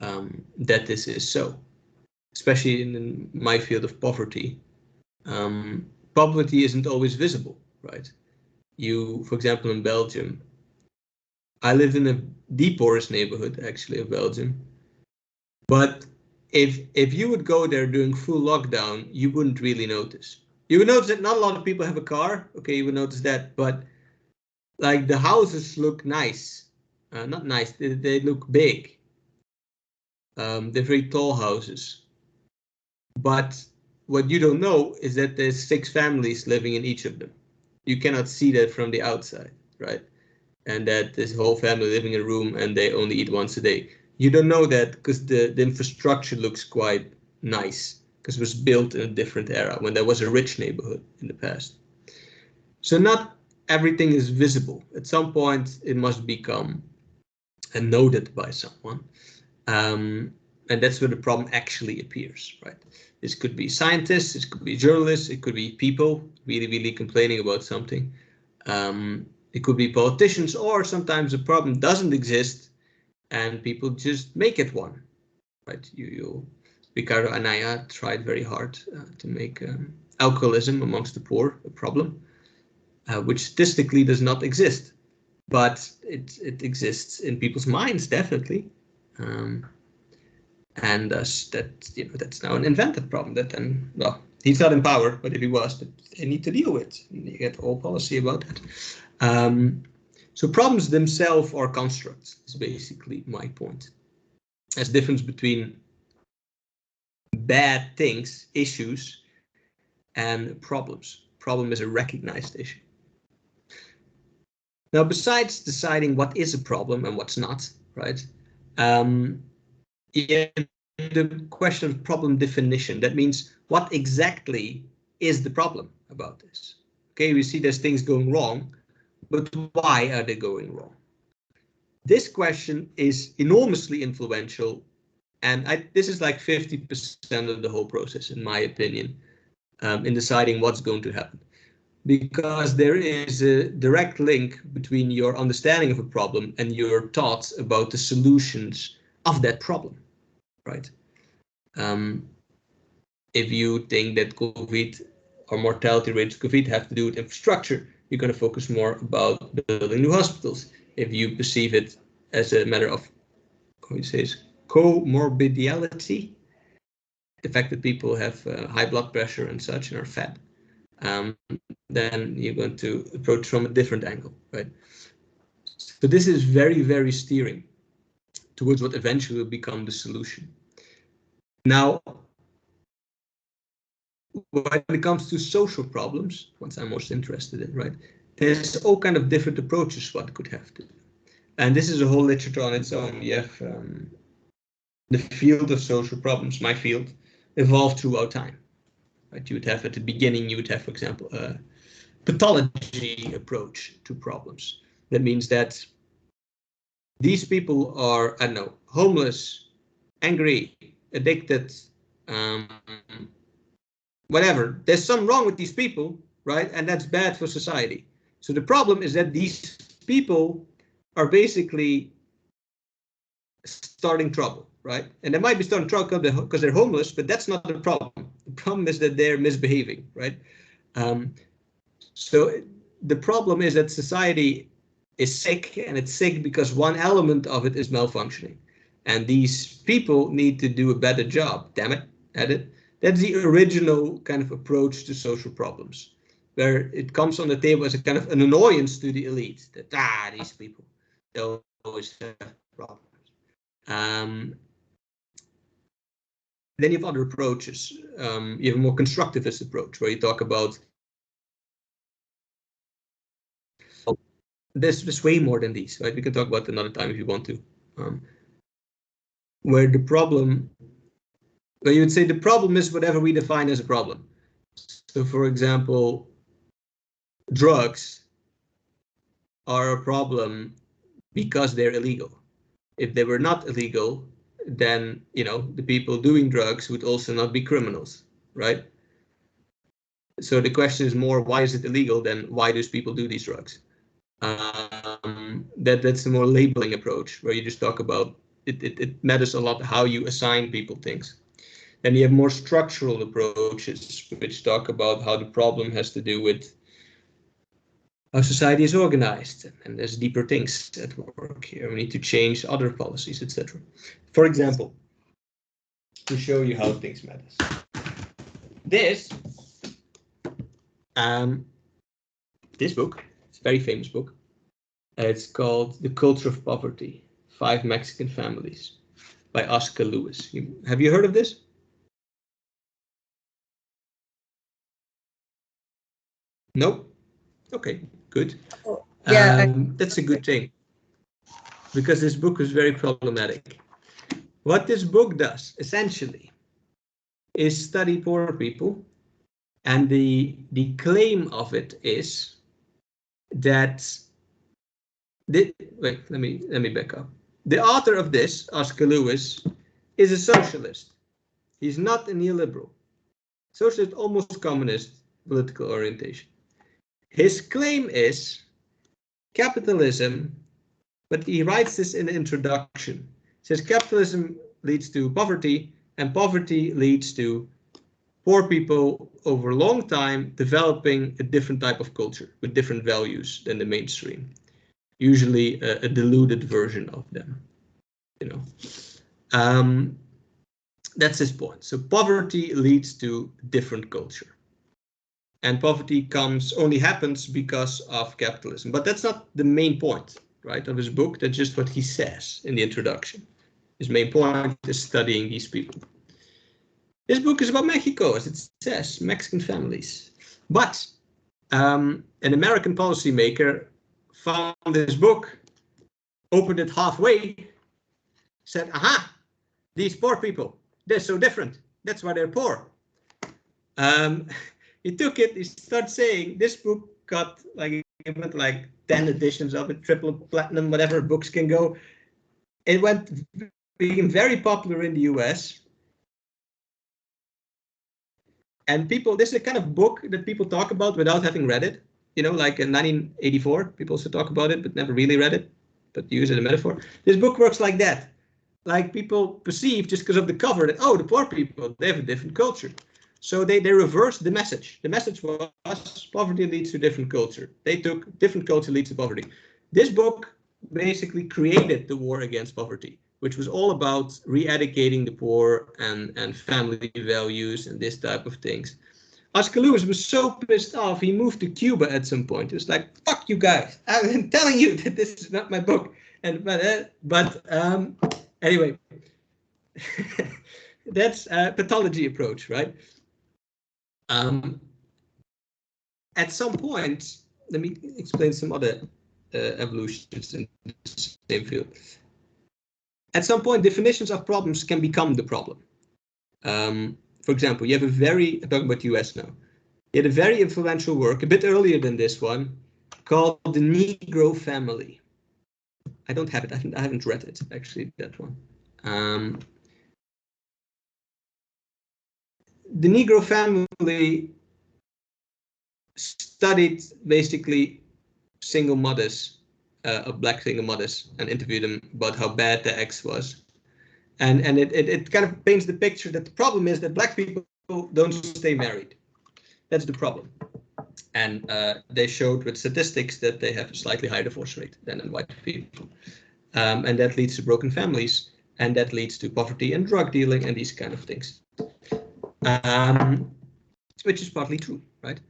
that this is so. Especially in my field of poverty, poverty isn't always visible, right? You, for example, in Belgium, I live in the poorest neighborhood actually of Belgium, but if you would go there during full lockdown, you wouldn't really notice. You would notice that not a lot of people have a car. Okay, you would notice that, but like the houses look nice, not nice. They look big. They're very tall houses. But what you don't know is that there's 6 families living in each of them. You cannot see that from the outside, right? And that this whole family living in a room and they only eat once a day. You don't know that because the infrastructure looks quite nice because it was built in a different era when there was a rich neighborhood in the past. So not everything is visible. At some point, it must become noted by someone. And that's where the problem actually appears, right? This could be scientists, this could be journalists, it could be people really complaining about something. It could be politicians, or sometimes a problem doesn't exist and people just make it one, right? Ricardo Anaya tried very hard to make alcoholism amongst the poor a problem, which statistically does not exist, but it exists in people's minds, definitely. And that's now an invented problem that then, well, he's not in power, but if he was, they need to deal with. You get a whole policy about that. So problems themselves are constructs, is basically my point. There's a difference between bad things, issues, and problems. Problem is a recognized issue. Now, besides deciding what is a problem and what's not, right? The question of problem definition, that means what exactly is the problem about this? Okay, we see there's things going wrong, but why are they going wrong? This question is enormously influential, and this is like 50% of the whole process, in my opinion, in deciding what's going to happen. Because there is a direct link between your understanding of a problem and your thoughts about the solutions of that problem, right? If you think that COVID or mortality rates of COVID have to do with infrastructure, you're going to focus more about building new hospitals. If you perceive it as a matter of, how you say, comorbidity, the fact that people have high blood pressure and such and are fat, then you're going to approach from a different angle, right? So this is very, very steering towards what eventually will become the solution. Now, when it comes to social problems, ones I'm most interested in, right? There's all kind of different approaches one could have to. And this is a whole literature on its own. You have the field of social problems, my field, evolved throughout time. Right? You would have at the beginning, you would have, for example, a pathology approach to problems. That means that these people are, I don't know, homeless, angry, addicted, whatever. There's something wrong with these people, right? And that's bad for society. So the problem is that these people are basically starting trouble, right? And they might be starting trouble because they're homeless, but that's not the problem. The problem is that they're misbehaving, right? So the problem is that society is sick, and it's sick because one element of it is malfunctioning. And these people need to do a better job, damn it, at it. That's the original kind of approach to social problems, where it comes on the table as a kind of an annoyance to the elite, that these people, they always have problems. Then you have other approaches. You have a more constructivist approach, where you talk about there's way more than these, right? We can talk about it another time if you want to. Where the problem, where you would say the problem is whatever we define as a problem. So, for example, drugs are a problem because they're illegal. If they were not illegal, then, you know, the people doing drugs would also not be criminals, right? So the question is more, why is it illegal than why do people do these drugs? That's a more labeling approach, where you just talk about it matters a lot how you assign people things. Then you have more structural approaches, which talk about how the problem has to do with how society is organized, and there's deeper things at work here. We need to change other policies, etc. For example, to show you how things matter. This book, it's a very famous book. It's called The Culture of Poverty, 5 Mexican Families by Oscar Lewis. Have you heard of this? Nope. Okay, good. Yeah, that's a good thing, because this book is very problematic. What this book does, essentially, is study poor people, and the claim of it is that wait, let me back up. The author of this, Oscar Lewis, is a socialist. He's not a neoliberal. Socialist, almost communist political orientation. His claim is capitalism, but he writes this in the introduction. He says capitalism leads to poverty, and poverty leads to poor people over a long time developing a different type of culture with different values than the mainstream, usually a diluted version of them, you know. That's his point. So poverty leads to different culture. And poverty only happens because of capitalism. But that's not the main point, right, of his book. That's just what he says in the introduction. His main point is studying these people. This book is about Mexico, as it says, Mexican families. But an American policymaker found this book, opened it halfway, said, aha, these poor people, they're so different. That's why they're poor. He took it, he started saying, this book got like 10 editions of it, triple platinum, whatever books can go. It became very popular in the US. And people, this is a kind of book that people talk about without having read it. You know, like in 1984, people also talk about it, but never really read it, but use it as a metaphor. This book works like that. Like people perceive just because of the cover that, oh, the poor people, they have a different culture. So they reversed the message. The message was poverty leads to different culture. They took different culture leads to poverty. This book basically created the war against poverty, which was all about re-educating the poor and family values and this type of things. Oscar Lewis was so pissed off, he moved to Cuba at some point. It was like, fuck you guys, I'm telling you that this is not my book. And anyway, that's a pathology approach, right? At some point, let me explain some other evolutions in the same field. At some point, definitions of problems can become the problem. For example, you have I'm talking about US now. You had a very influential work, a bit earlier than this one, called The Negro Family. I don't have it, I haven't read it, actually, that one. The Negro Family studied basically single mothers, black single mothers, and interviewed them about how bad their ex was. And it kind of paints the picture that the problem is that black people don't stay married. That's the problem. And they showed with statistics that they have a slightly higher divorce rate than in white people. And that leads to broken families, and that leads to poverty and drug dealing and these kind of things. Which is partly true, right?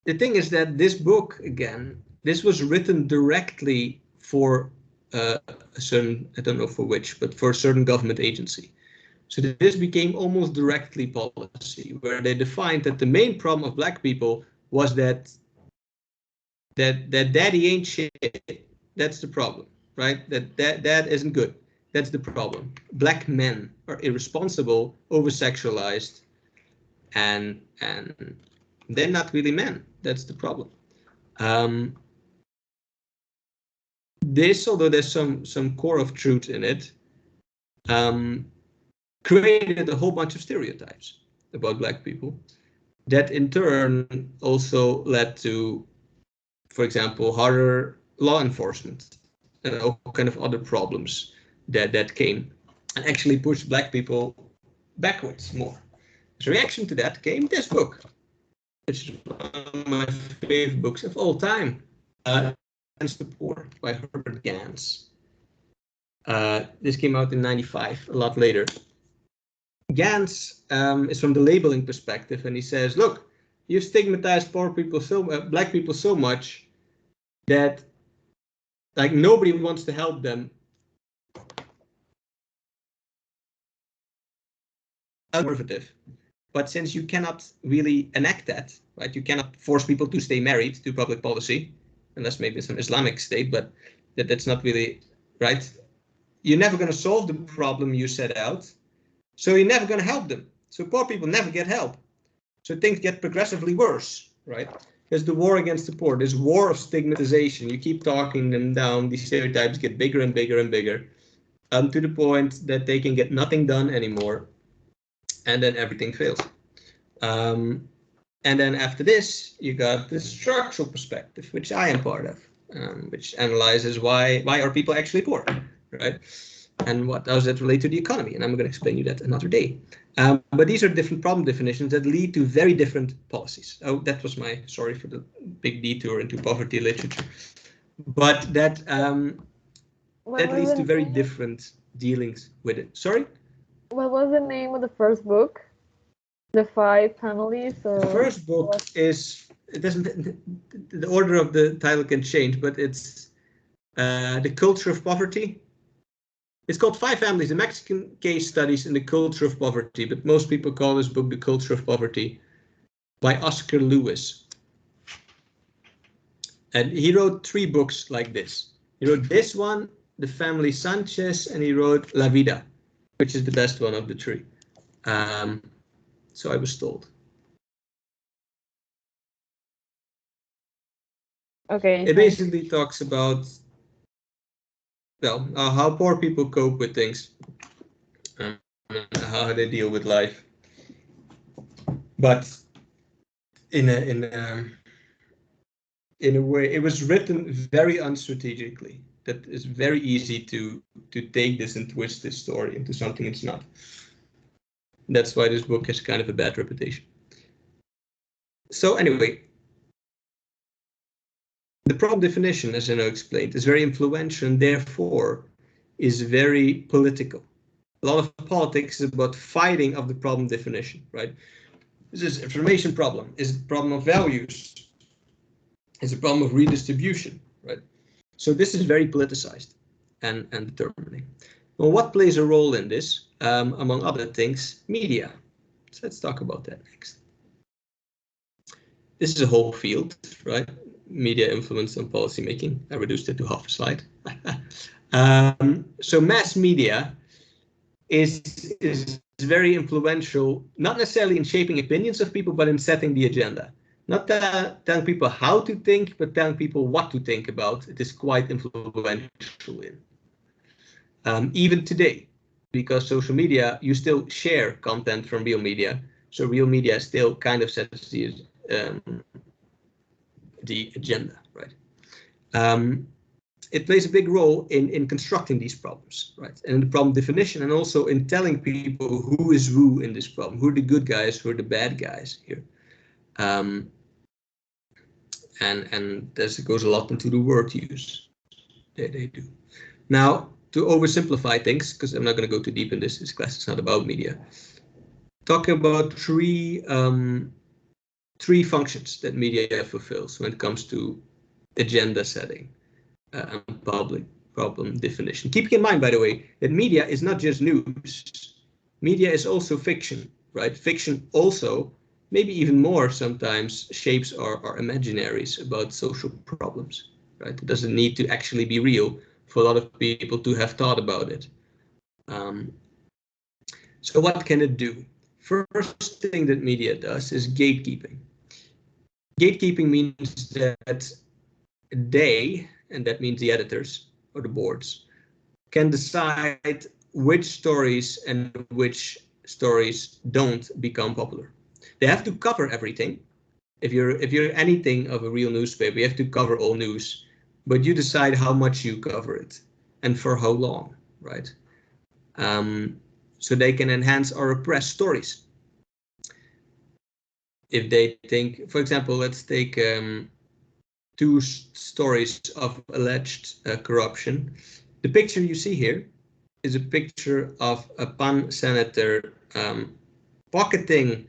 The thing is that this book, again, this was written directly for a certain, I don't know for which, but for a certain government agency. So this became almost directly policy, where they defined that the main problem of black people was that daddy ain't shit. That's the problem, right? That isn't good. That's the problem. Black men are irresponsible, over-sexualized, and they're not really men. That's the problem. This, although there's some core of truth in it, created a whole bunch of stereotypes about black people that in turn also led to, for example, harder law enforcement and all kind of other problems that came and actually pushed black people backwards more. As a reaction to that came this book, which is one of my favorite books of all time, Against the Poor by Herbert Gans. This came out in '95, a lot later. Gans is from the labeling perspective, and he says, look, you've stigmatized poor people black people so much that like nobody wants to help them. Conservative. But since you cannot really enact that, right? You cannot force people to stay married to public policy, unless maybe some Islamic state, but that's not really right. You're never going to solve the problem you set out, so you're never going to help them. So poor people never get help. So things get progressively worse, right? There's the war against the poor, this war of stigmatization. You keep talking them down, these stereotypes get bigger and bigger and bigger, to the point that they can get nothing done anymore. And then everything fails. And then after this, you got the structural perspective, which I am part of, which analyzes why are people actually poor, right? And what does that relate to the economy? And I'm going to explain you that another day. But these are different problem definitions that lead to very different policies. Oh, that was sorry for the big detour into poverty literature. But that leads to very different dealings with it. Sorry? What was the name of the first book? The 5 panelists? Or the first book is, it doesn't, the order of the title can change, but it's The Culture of Poverty. It's called 5 Families, the Mexican Case Studies in the Culture of Poverty, but most people call this book The Culture of Poverty by Oscar Lewis. And he wrote 3 books like this. He wrote this one, The Family Sanchez, and he wrote La Vida, which is the best one of the 3. So I was told. Okay. It basically talks about, well, how poor people cope with things, how they deal with life. But in a way, it was written very unstrategically. That is very easy to take this and twist this story into something it's not. That's why this book has kind of a bad reputation. So anyway, the problem definition, as I now explained, is very influential and therefore is very political. A lot of politics is about fighting of the problem definition, right? Is this information problem? Is it a problem of values? Is it a problem of redistribution, right? So this is very politicized and determining. Well, what plays a role in this? Among other things, media. So let's talk about that next. This is a whole field, right? Media influence on policymaking. I reduced it to half a slide. So mass media is very influential, not necessarily in shaping opinions of people, but in setting the agenda. Not telling people how to think, but telling people what to think about. It is quite influential in. Even today, because social media, you still share content from real media. So real media still kind of sets the agenda, right? It plays a big role in constructing these problems, right? And in the problem definition, and also in telling people who is who in this problem, who are the good guys, who are the bad guys here. And this goes a lot into the word use. They do. Now, to oversimplify things, because I'm not going to go too deep in this class is not about media. Talking about three functions that media fulfills when it comes to agenda setting and public problem definition. Keeping in mind, by the way, that media is not just news. Media is also fiction, right? Fiction also, maybe even more sometimes, shapes our imaginaries about social problems, right? It doesn't need to actually be real for a lot of people to have thought about it. So what can it do? First thing that media does is gatekeeping. Gatekeeping means that they, and that means the editors or the boards, can decide which stories and which stories don't become popular. They have to cover everything. If you're anything of a real newspaper, you have to cover all news, but you decide how much you cover it and for how long, right? So they can enhance or repress stories. If they think, for example, let's take two stories of alleged corruption. The picture you see here is a picture of a PAN senator pocketing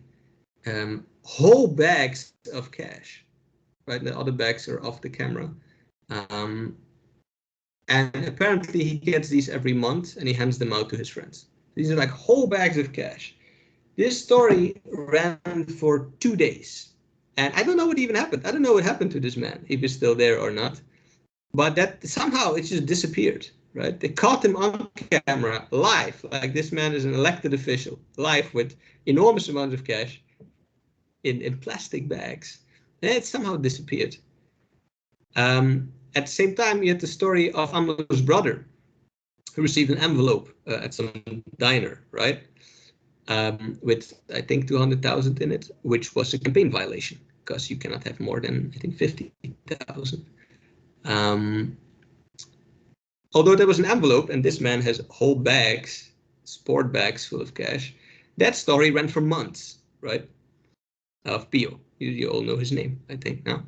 whole bags of cash, right? The other bags are off the camera. And apparently he gets these every month and he hands them out to his friends. These are like whole bags of cash. This story ran for 2 days. And I don't know what even happened. I don't know what happened to this man, if he's still there or not. But that somehow it just disappeared, right? They caught him on camera live, like this man is an elected official, live with enormous amounts of cash in plastic bags. And it somehow disappeared. At the same time, you had the story of AMLO's brother, who received an envelope at some diner, right? With, I think, 200,000 in it, which was a campaign violation, because you cannot have more than, I think, 50,000. Although there was an envelope, and this man has whole bags, sport bags full of cash, that story ran for months, right? Of Pio. You all know his name, I think, now.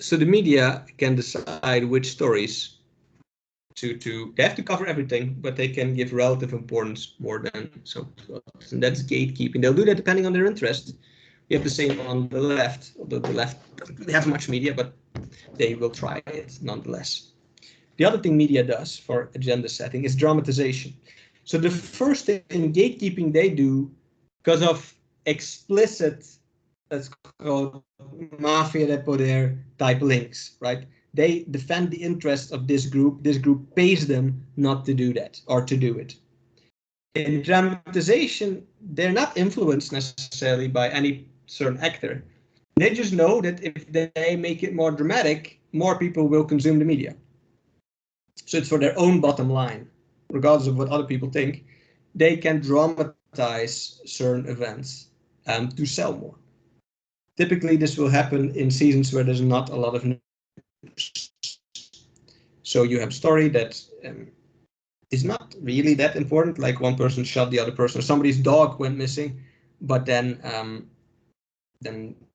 So the media can decide which stories they have to cover everything, but they can give relative importance more than some others. And that's gatekeeping. They'll do that depending on their interest. We have the same on the left, although the left doesn't really have much media, but they will try it nonetheless. The other thing media does for agenda setting is dramatization. So the first thing in gatekeeping they do, because of explicit, let's call it mafia de poder type links, right? They defend the interests of this group pays them not to do that or to do it. In dramatization, they're not influenced necessarily by any certain actor. They just know that if they make it more dramatic, more people will consume the media. So it's for their own bottom line, regardless of what other people think. They can dramatize certain events to sell more. Typically, this will happen in seasons where there's not a lot of news. So you have a story that is not really that important. Like one person shot the other person, or somebody's dog went missing, but then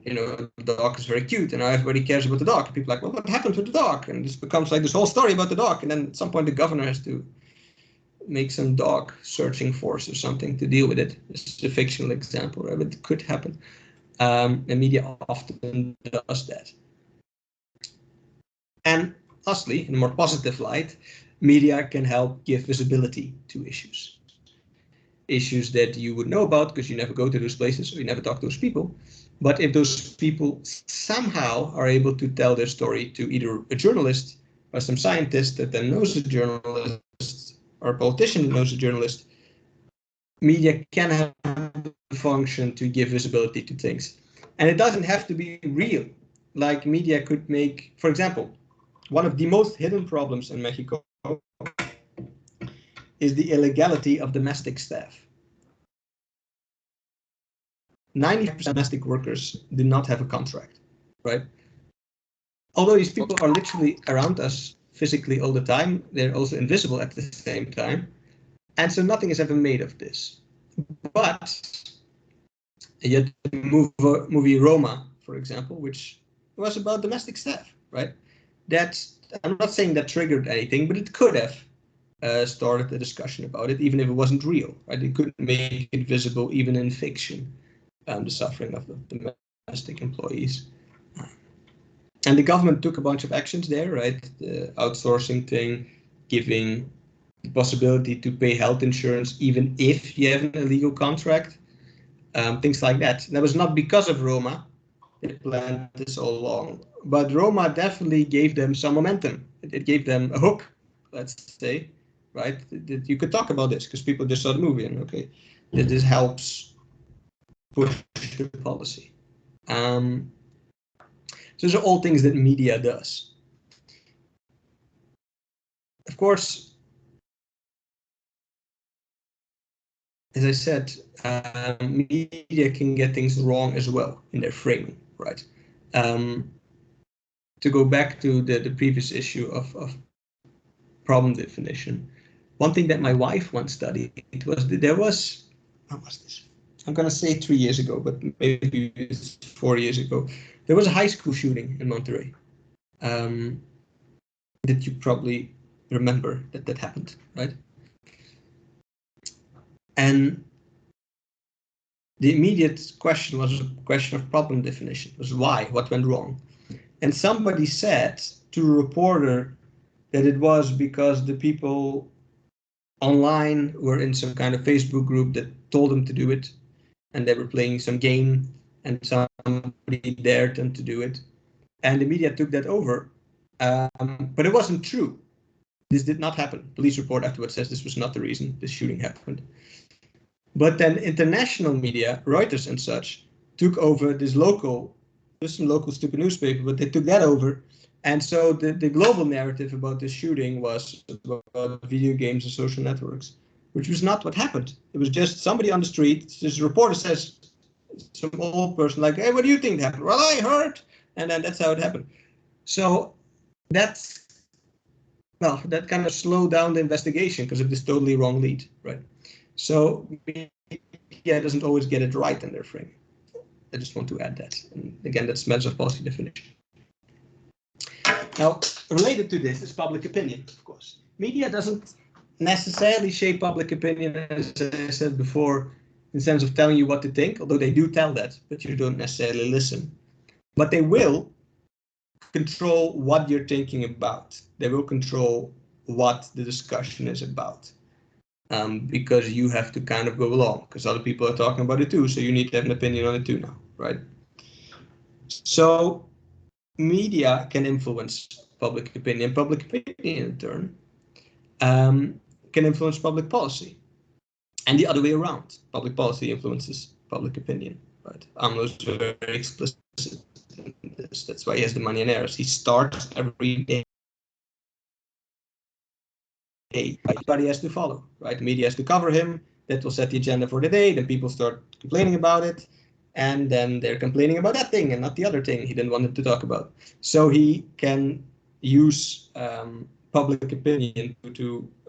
you know, the dog is very cute, and now everybody cares about the dog. And people are like, well, what happened to the dog? And this becomes like this whole story about the dog. And then at some point, the governor has to make some dog searching force or something to deal with it. This is a fictional example, right? But it could happen. And media often does that. And lastly, in a more positive light, media can help give visibility to issues. Issues that you would know about because you never go to those places or you never talk to those people. But if those people somehow are able to tell their story to either a journalist or some scientist that then knows a journalist or a politician that knows a journalist, media can have a function to give visibility to things. And it doesn't have to be real. Like media could make, for example, one of the most hidden problems in Mexico is the illegality of domestic staff. 90% of domestic workers do not have a contract, right? Although these people are literally around us physically all the time, they're also invisible at the same time. And so nothing is ever made of this. But yet the movie Roma, for example, which was about domestic staff, right? That's, I'm not saying that triggered anything, but it could have started a discussion about it, even if it wasn't real, right? It could make it visible even in fiction. The suffering of the domestic employees. And the government took a bunch of actions there, right? The outsourcing thing, giving the possibility to pay health insurance even if you have an illegal contract, things like that. And that was not because of Roma. They planned this all along. But Roma definitely gave them some momentum. It gave them a hook, let's say, right? That you could talk about this because people just saw the movie and okay, that this helps push the policy. So those are all things that media does. Of course, as I said, media can get things wrong as well in their framing, right? To go back to the previous issue of problem definition, one thing that my wife once studied was that there was, what was this? I'm going to say 3 years ago, but maybe it's 4 years ago. There was a high school shooting in Monterrey that you probably remember that happened, right? And the immediate question was a question of problem definition. It was why, what went wrong? And somebody said to a reporter that it was because the people online were in some kind of Facebook group that told them to do it. And they were playing some game and somebody dared them to do it. And the media took that over. But it wasn't true. This did not happen. Police report afterwards says this was not the reason the shooting happened. But then international media, Reuters and such, took over this local, there's some local stupid newspaper, but they took that over. And so the global narrative about this shooting was about video games and social networks, which was not what happened. It was just somebody on the street, this reporter says, some old person like, hey, what do you think happened? Well, I heard. And then that's how it happened. So that's, well, that kind of slowed down the investigation because of this totally wrong lead, right? So media doesn't always get it right in their frame. I just want to add that. And again, that's matters of policy definition. Now, related to this is public opinion, of course. Media doesn't necessarily shape public opinion, as I said before, in the sense of telling you what to think, although they do tell that, but you don't necessarily listen. But they will control what you're thinking about. They will control what the discussion is about. Because you have to kind of go along, because other people are talking about it too, so you need to have an opinion on it too now, right? So media can influence public opinion. Public opinion, in turn, can influence public policy. And the other way around. Public policy influences public opinion, right? AMLO's very explicit in this. That's why he has the Mañaneras. He starts every day. Everybody has to follow, right? The media has to cover him. That will set the agenda for the day. Then people start complaining about it. And then they're complaining about that thing and not the other thing he didn't want them to talk about. So he can use public opinion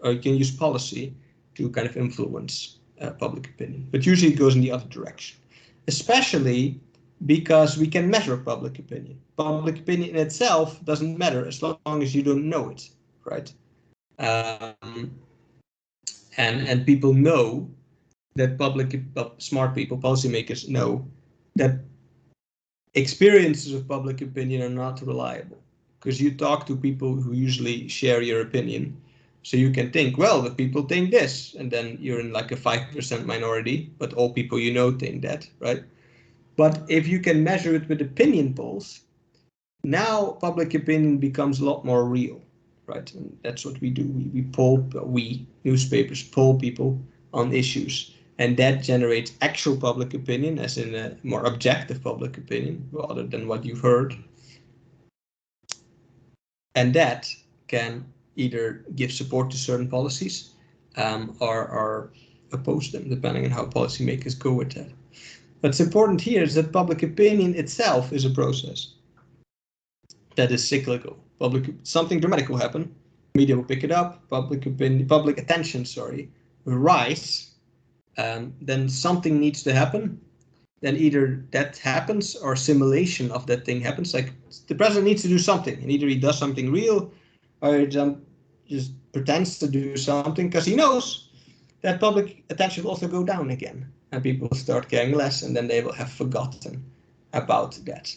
or you can use policy to kind of influence public opinion, but usually it goes in the other direction, especially because we can measure public opinion. Public opinion in itself doesn't matter as long as you don't know it, right? And people know that smart people, policymakers know that experiences of public opinion are not reliable, because you talk to people who usually share your opinion. So you can think, well, the people think this, and then you're in like a 5% minority, but all people you know think that, right? But if you can measure it with opinion polls, now public opinion becomes a lot more real, right? And that's what we do. We newspapers poll people on issues, and that generates actual public opinion, as in a more objective public opinion, rather than what you've heard. And that can either give support to certain policies or oppose them, depending on how policymakers go with that. What's important here is that public opinion itself is a process that is cyclical. Something dramatic will happen, media will pick it up, public attention, will rise, then something needs to happen. Then either that happens or simulation of that thing happens. Like the president needs to do something, and either he does something real or he just pretends to do something because he knows that public attention will also go down again, and people start caring less, and then they will have forgotten about that.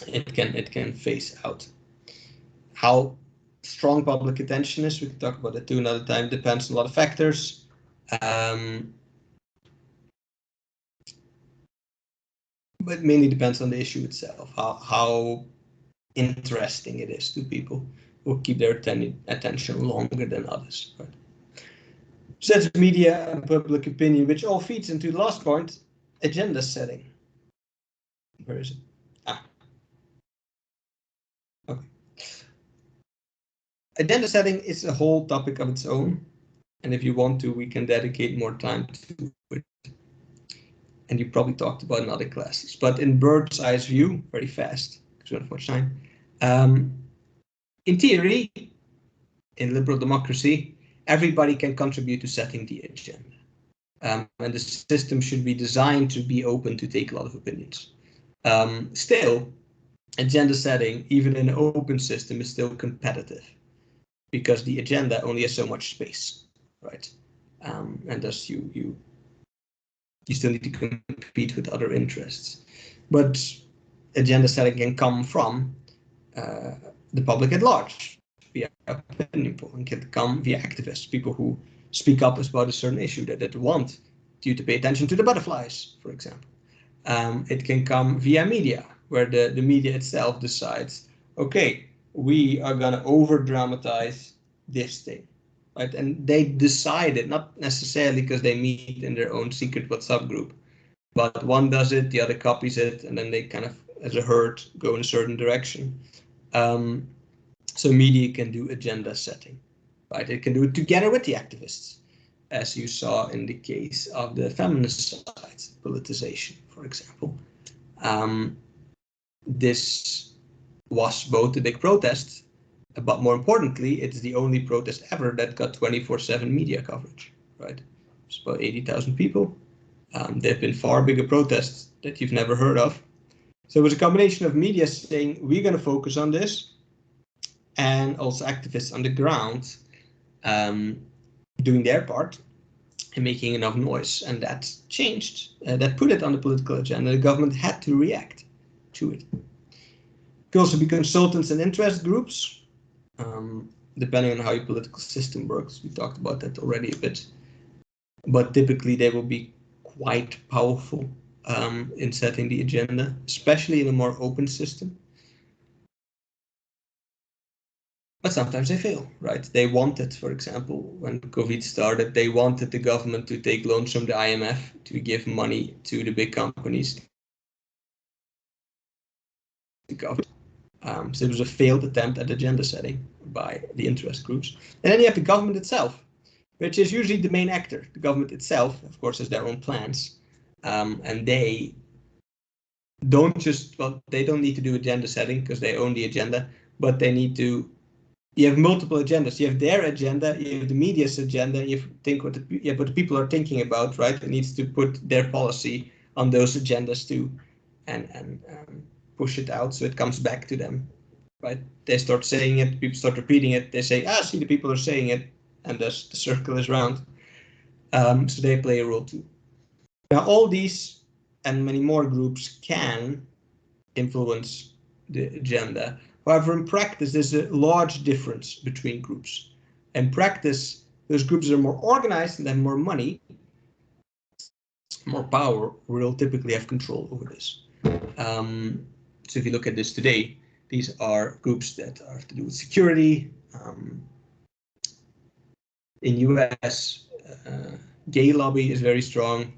It can phase out. How strong public attention is, we can talk about that too another time, depends on a lot of factors. But mainly depends on the issue itself, how interesting it is to people who keep their attention longer than others. Right? So that's media and public opinion, which all feeds into the last point, agenda setting. Where is it? Okay. Agenda setting is a whole topic of its own, and if you want to, we can dedicate more time to it. And you probably talked about in other classes, but in bird's eye view, very fast, because we don't have much time. In theory, in liberal democracy, everybody can contribute to setting the agenda. And the system should be designed to be open to take a lot of opinions. Still, agenda setting, even in an open system, is still competitive, because the agenda only has so much space, right? And thus you still need to compete with other interests. But agenda setting can come from the public at large, via opinion poll, and can come via activists, people who speak up about a certain issue that want you to pay attention to the butterflies, for example. It can come via media, where the media itself decides, okay, we are going to over-dramatize this thing. Right? And they decide it, not necessarily because they meet in their own secret WhatsApp group, but one does it, the other copies it, and then they kind of, as a herd, go in a certain direction. So media can do agenda setting, right? It can do it together with the activists, as you saw in the case of the feminist side, politicization, for example. This was both a big protest, but more importantly, it's the only protest ever that got 24/7 media coverage, right? It's about 80,000 people. There have been far bigger protests that you've never heard of. So it was a combination of media saying, we're going to focus on this, and also activists on the ground doing their part and making enough noise. And that changed. That put it on the political agenda. The government had to react to it. It could also be consultants and interest groups. Depending on how your political system works. We talked about that already a bit. But typically they will be quite powerful in setting the agenda, especially in a more open system. But sometimes they fail, right? They wanted, for example, when COVID started, they wanted the government to take loans from the IMF to give money to the big companies. So it was a failed attempt at agenda setting by the interest groups. And then you have the government itself, which is usually the main actor. The government itself, of course, has their own plans. And they don't need to do agenda setting because they own the agenda, but they need to you have multiple agendas. You have their agenda, you have the media's agenda, you think what the people are thinking about, right? It needs to put their policy on those agendas too, and push it out so it comes back to them, right? They start saying it, people start repeating it, they say, see, the people are saying it, and thus the circle is round. So they play a role too. Now, all these and many more groups can influence the agenda. However, in practice, there's a large difference between groups. In practice, those groups are more organized and have more money, more power, will typically have control over this. So if you look at this today, these are groups that are to do with security. In US, gay lobby is very strong,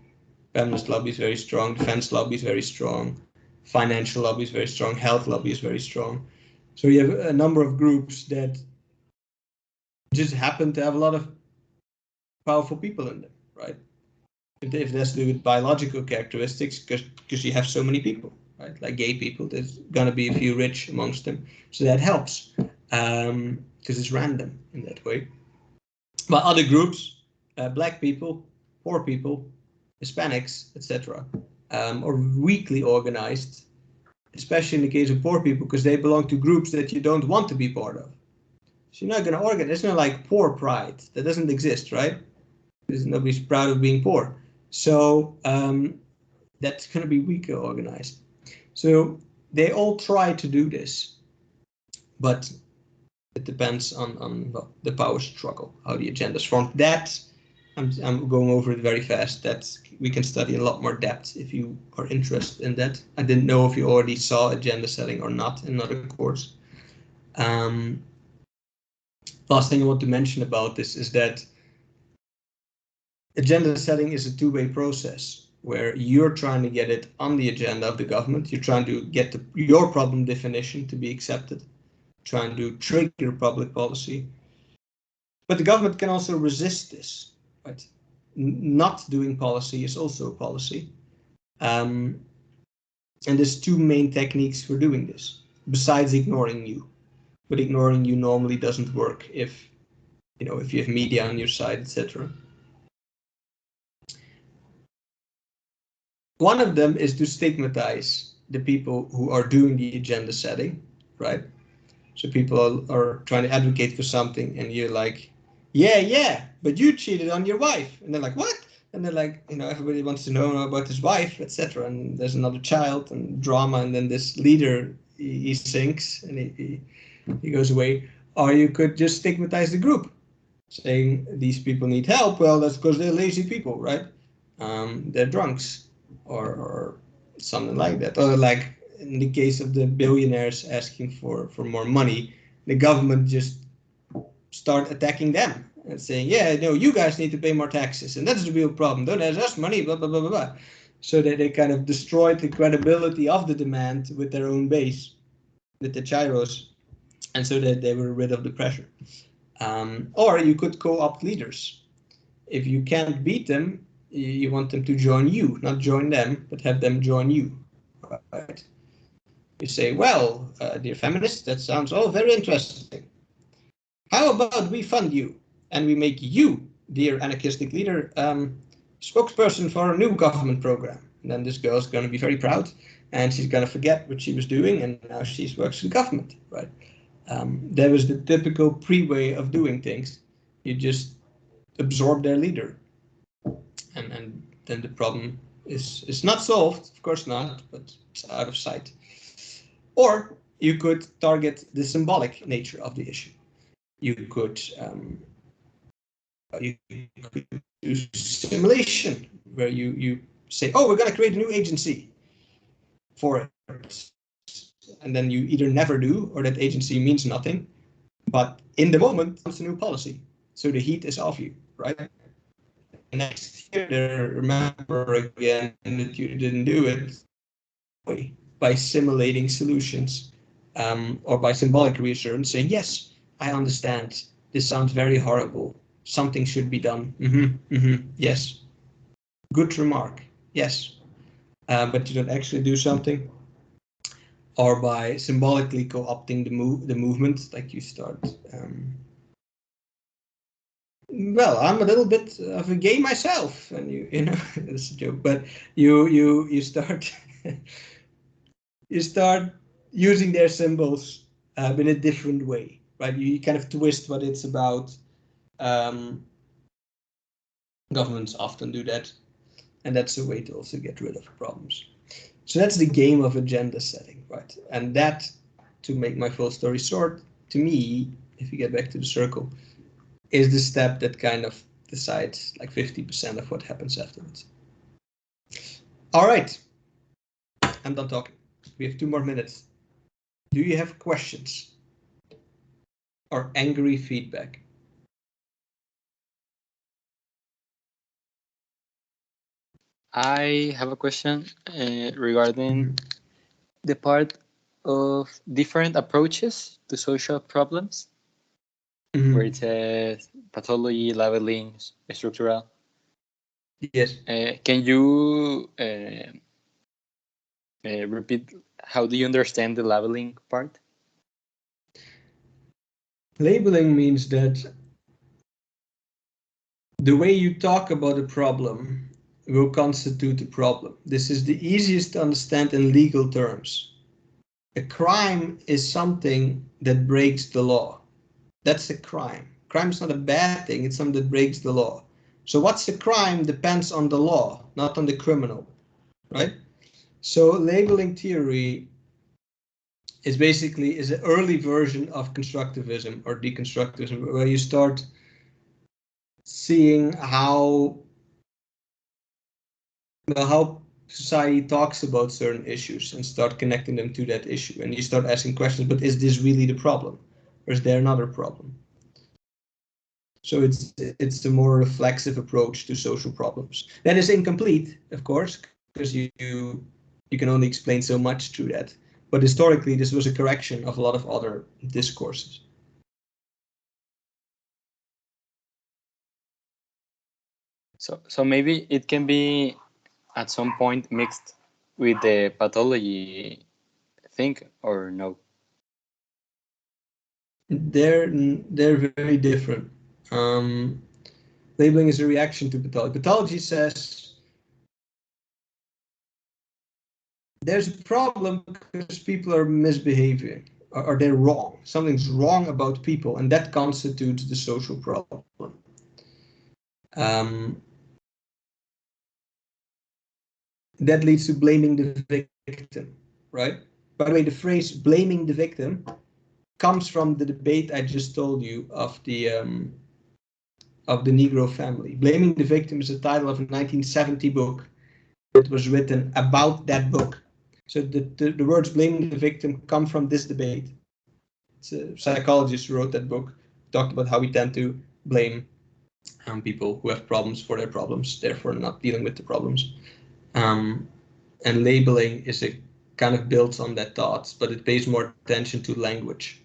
feminist lobby is very strong, defense lobby is very strong, financial lobby is very strong, health lobby is very strong. So you have a number of groups that just happen to have a lot of powerful people in them, right? If it has to do with biological characteristics, because you have so many people, right? Like gay people, there's gonna be a few rich amongst them, so that helps, because it's random in that way. But other groups, black people, poor people, Hispanics, etc., are weakly organized, especially in the case of poor people, because they belong to groups that you don't want to be part of. So you're not going to organize. It's not like poor pride. That doesn't exist, right? Because nobody's proud of being poor. So that's going to be weaker organized. So they all try to do this, but it depends on the power struggle, how the agenda is formed. That I'm going over it very fast. That we can study in a lot more depth if you are interested in that. I didn't know if you already saw agenda setting or not in another course. Last thing I want to mention about this is that agenda setting is a two-way process where you're trying to get it on the agenda of the government. You're trying to get your problem definition to be accepted, trying to trigger public policy. But the government can also resist this. Right? Not doing policy is also policy. And there's two main techniques for doing this, besides ignoring you. But ignoring you normally doesn't work if you have media on your side, etc. One of them is to stigmatize the people who are doing the agenda setting, right? So people are trying to advocate for something and you're like, yeah, but you cheated on your wife. And they're like, what? And they're like, everybody wants to know about his wife, etc. And there's another child and drama. And then this leader, he sinks and he goes away. Or you could just stigmatize the group, saying these people need help. Well, that's because they're lazy people, right? They're drunks or something like that. Or like in the case of the billionaires asking for more money, the government just start attacking them and saying, yeah, no, you guys need to pay more taxes, and that's the real problem. Don't ask us money, blah, blah, blah, blah, blah. So that they kind of destroyed the credibility of the demand with their own base, with the gyros, and so that they were rid of the pressure. Or you could co-opt leaders. If you can't beat them, you want them to join you, not join them, but have them join you. Right? You say, well, dear feminists, that sounds all very interesting. How about we fund you and we make you, dear anarchistic leader, spokesperson for a new government program? And then this girl's going to be very proud and she's going to forget what she was doing and now she works in government, right? That was the typical pre-way of doing things. You just absorb their leader. And then the problem is not solved, of course not, but it's out of sight. Or you could target the symbolic nature of the issue. You could do simulation, where you say, oh, we're going to create a new agency for it. And then you either never do, or that agency means nothing. But in the moment, it's a new policy. So the heat is off you, right? Next year, they remember again that you didn't do it by simulating solutions, or by symbolic reassurance, saying, yes, I understand. This sounds very horrible. Something should be done. Yes. Good remark. Yes. But you don't actually do something. or by symbolically co-opting the movement, like you start. Well, I'm a little bit of a gay myself, and you know it's a joke, but you start you start using their symbols in a different way, right? You kind of twist what it's about. Governments often do that, and that's a way to also get rid of problems. So that's the game of agenda setting, right? And that, to make my full story short, to me, if you get back to the circle, is the step that kind of decides like 50% of what happens afterwards. All right, I'm done talking. We have 2 more minutes. Do you have questions or angry feedback? I have a question regarding the part of different approaches to social problems, where it says pathology, labeling, structural. Yes. Can you repeat? How do you understand the labeling part? Labeling means that the way you talk about a problem will constitute a problem. This is the easiest to understand in legal terms. A crime is something that breaks the law. That's a crime. Crime is not a bad thing, it's something that breaks the law. So what's a crime depends on the law, not on the criminal, right? So labeling theory is basically an early version of constructivism or deconstructivism, where you start seeing how society talks about certain issues and start connecting them to that issue. And you start asking questions, but is this really the problem? Or is there another problem? So it's the more reflexive approach to social problems. That is incomplete, of course, because you can only explain so much through that. But historically, this was a correction of a lot of other discourses. So maybe it can be at some point mixed with the pathology thing, or no? They're very different. Labeling is a reaction to pathology. Pathology says there's a problem because people are misbehaving, or they're wrong. Something's wrong about people, and that constitutes the social problem. That leads to blaming the victim, right? By the way, the phrase blaming the victim comes from the debate I just told you of the Negro family. Blaming the victim is the title of a 1970 book that was written about that book. So the words blaming the victim come from this debate. It's a psychologist who wrote that book, talked about how we tend to blame people who have problems for their problems, therefore not dealing with the problems. And labeling is a kind of builds on that thought, but it pays more attention to language.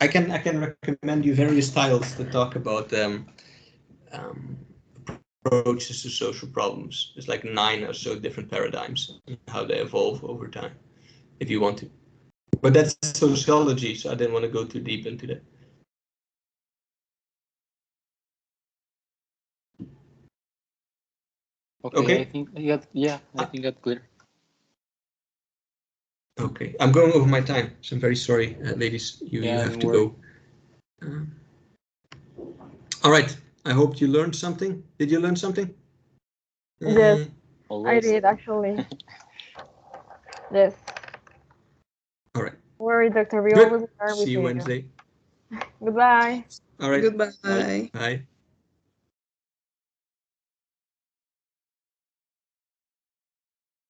I can recommend you various titles that talk about approaches to social problems. There's like 9 or so different paradigms and how they evolve over time, if you want to. But that's sociology, so I didn't want to go too deep into that. Okay. I think that's clear. Okay, I'm going over my time, so I'm very sorry, ladies. You have to go. All right. I hope you learned something. Did you learn something? Yes, I did actually. Yes. All right. Worry, Dr. We always learn with See you Wednesday. Goodbye. All right. Goodbye. Bye.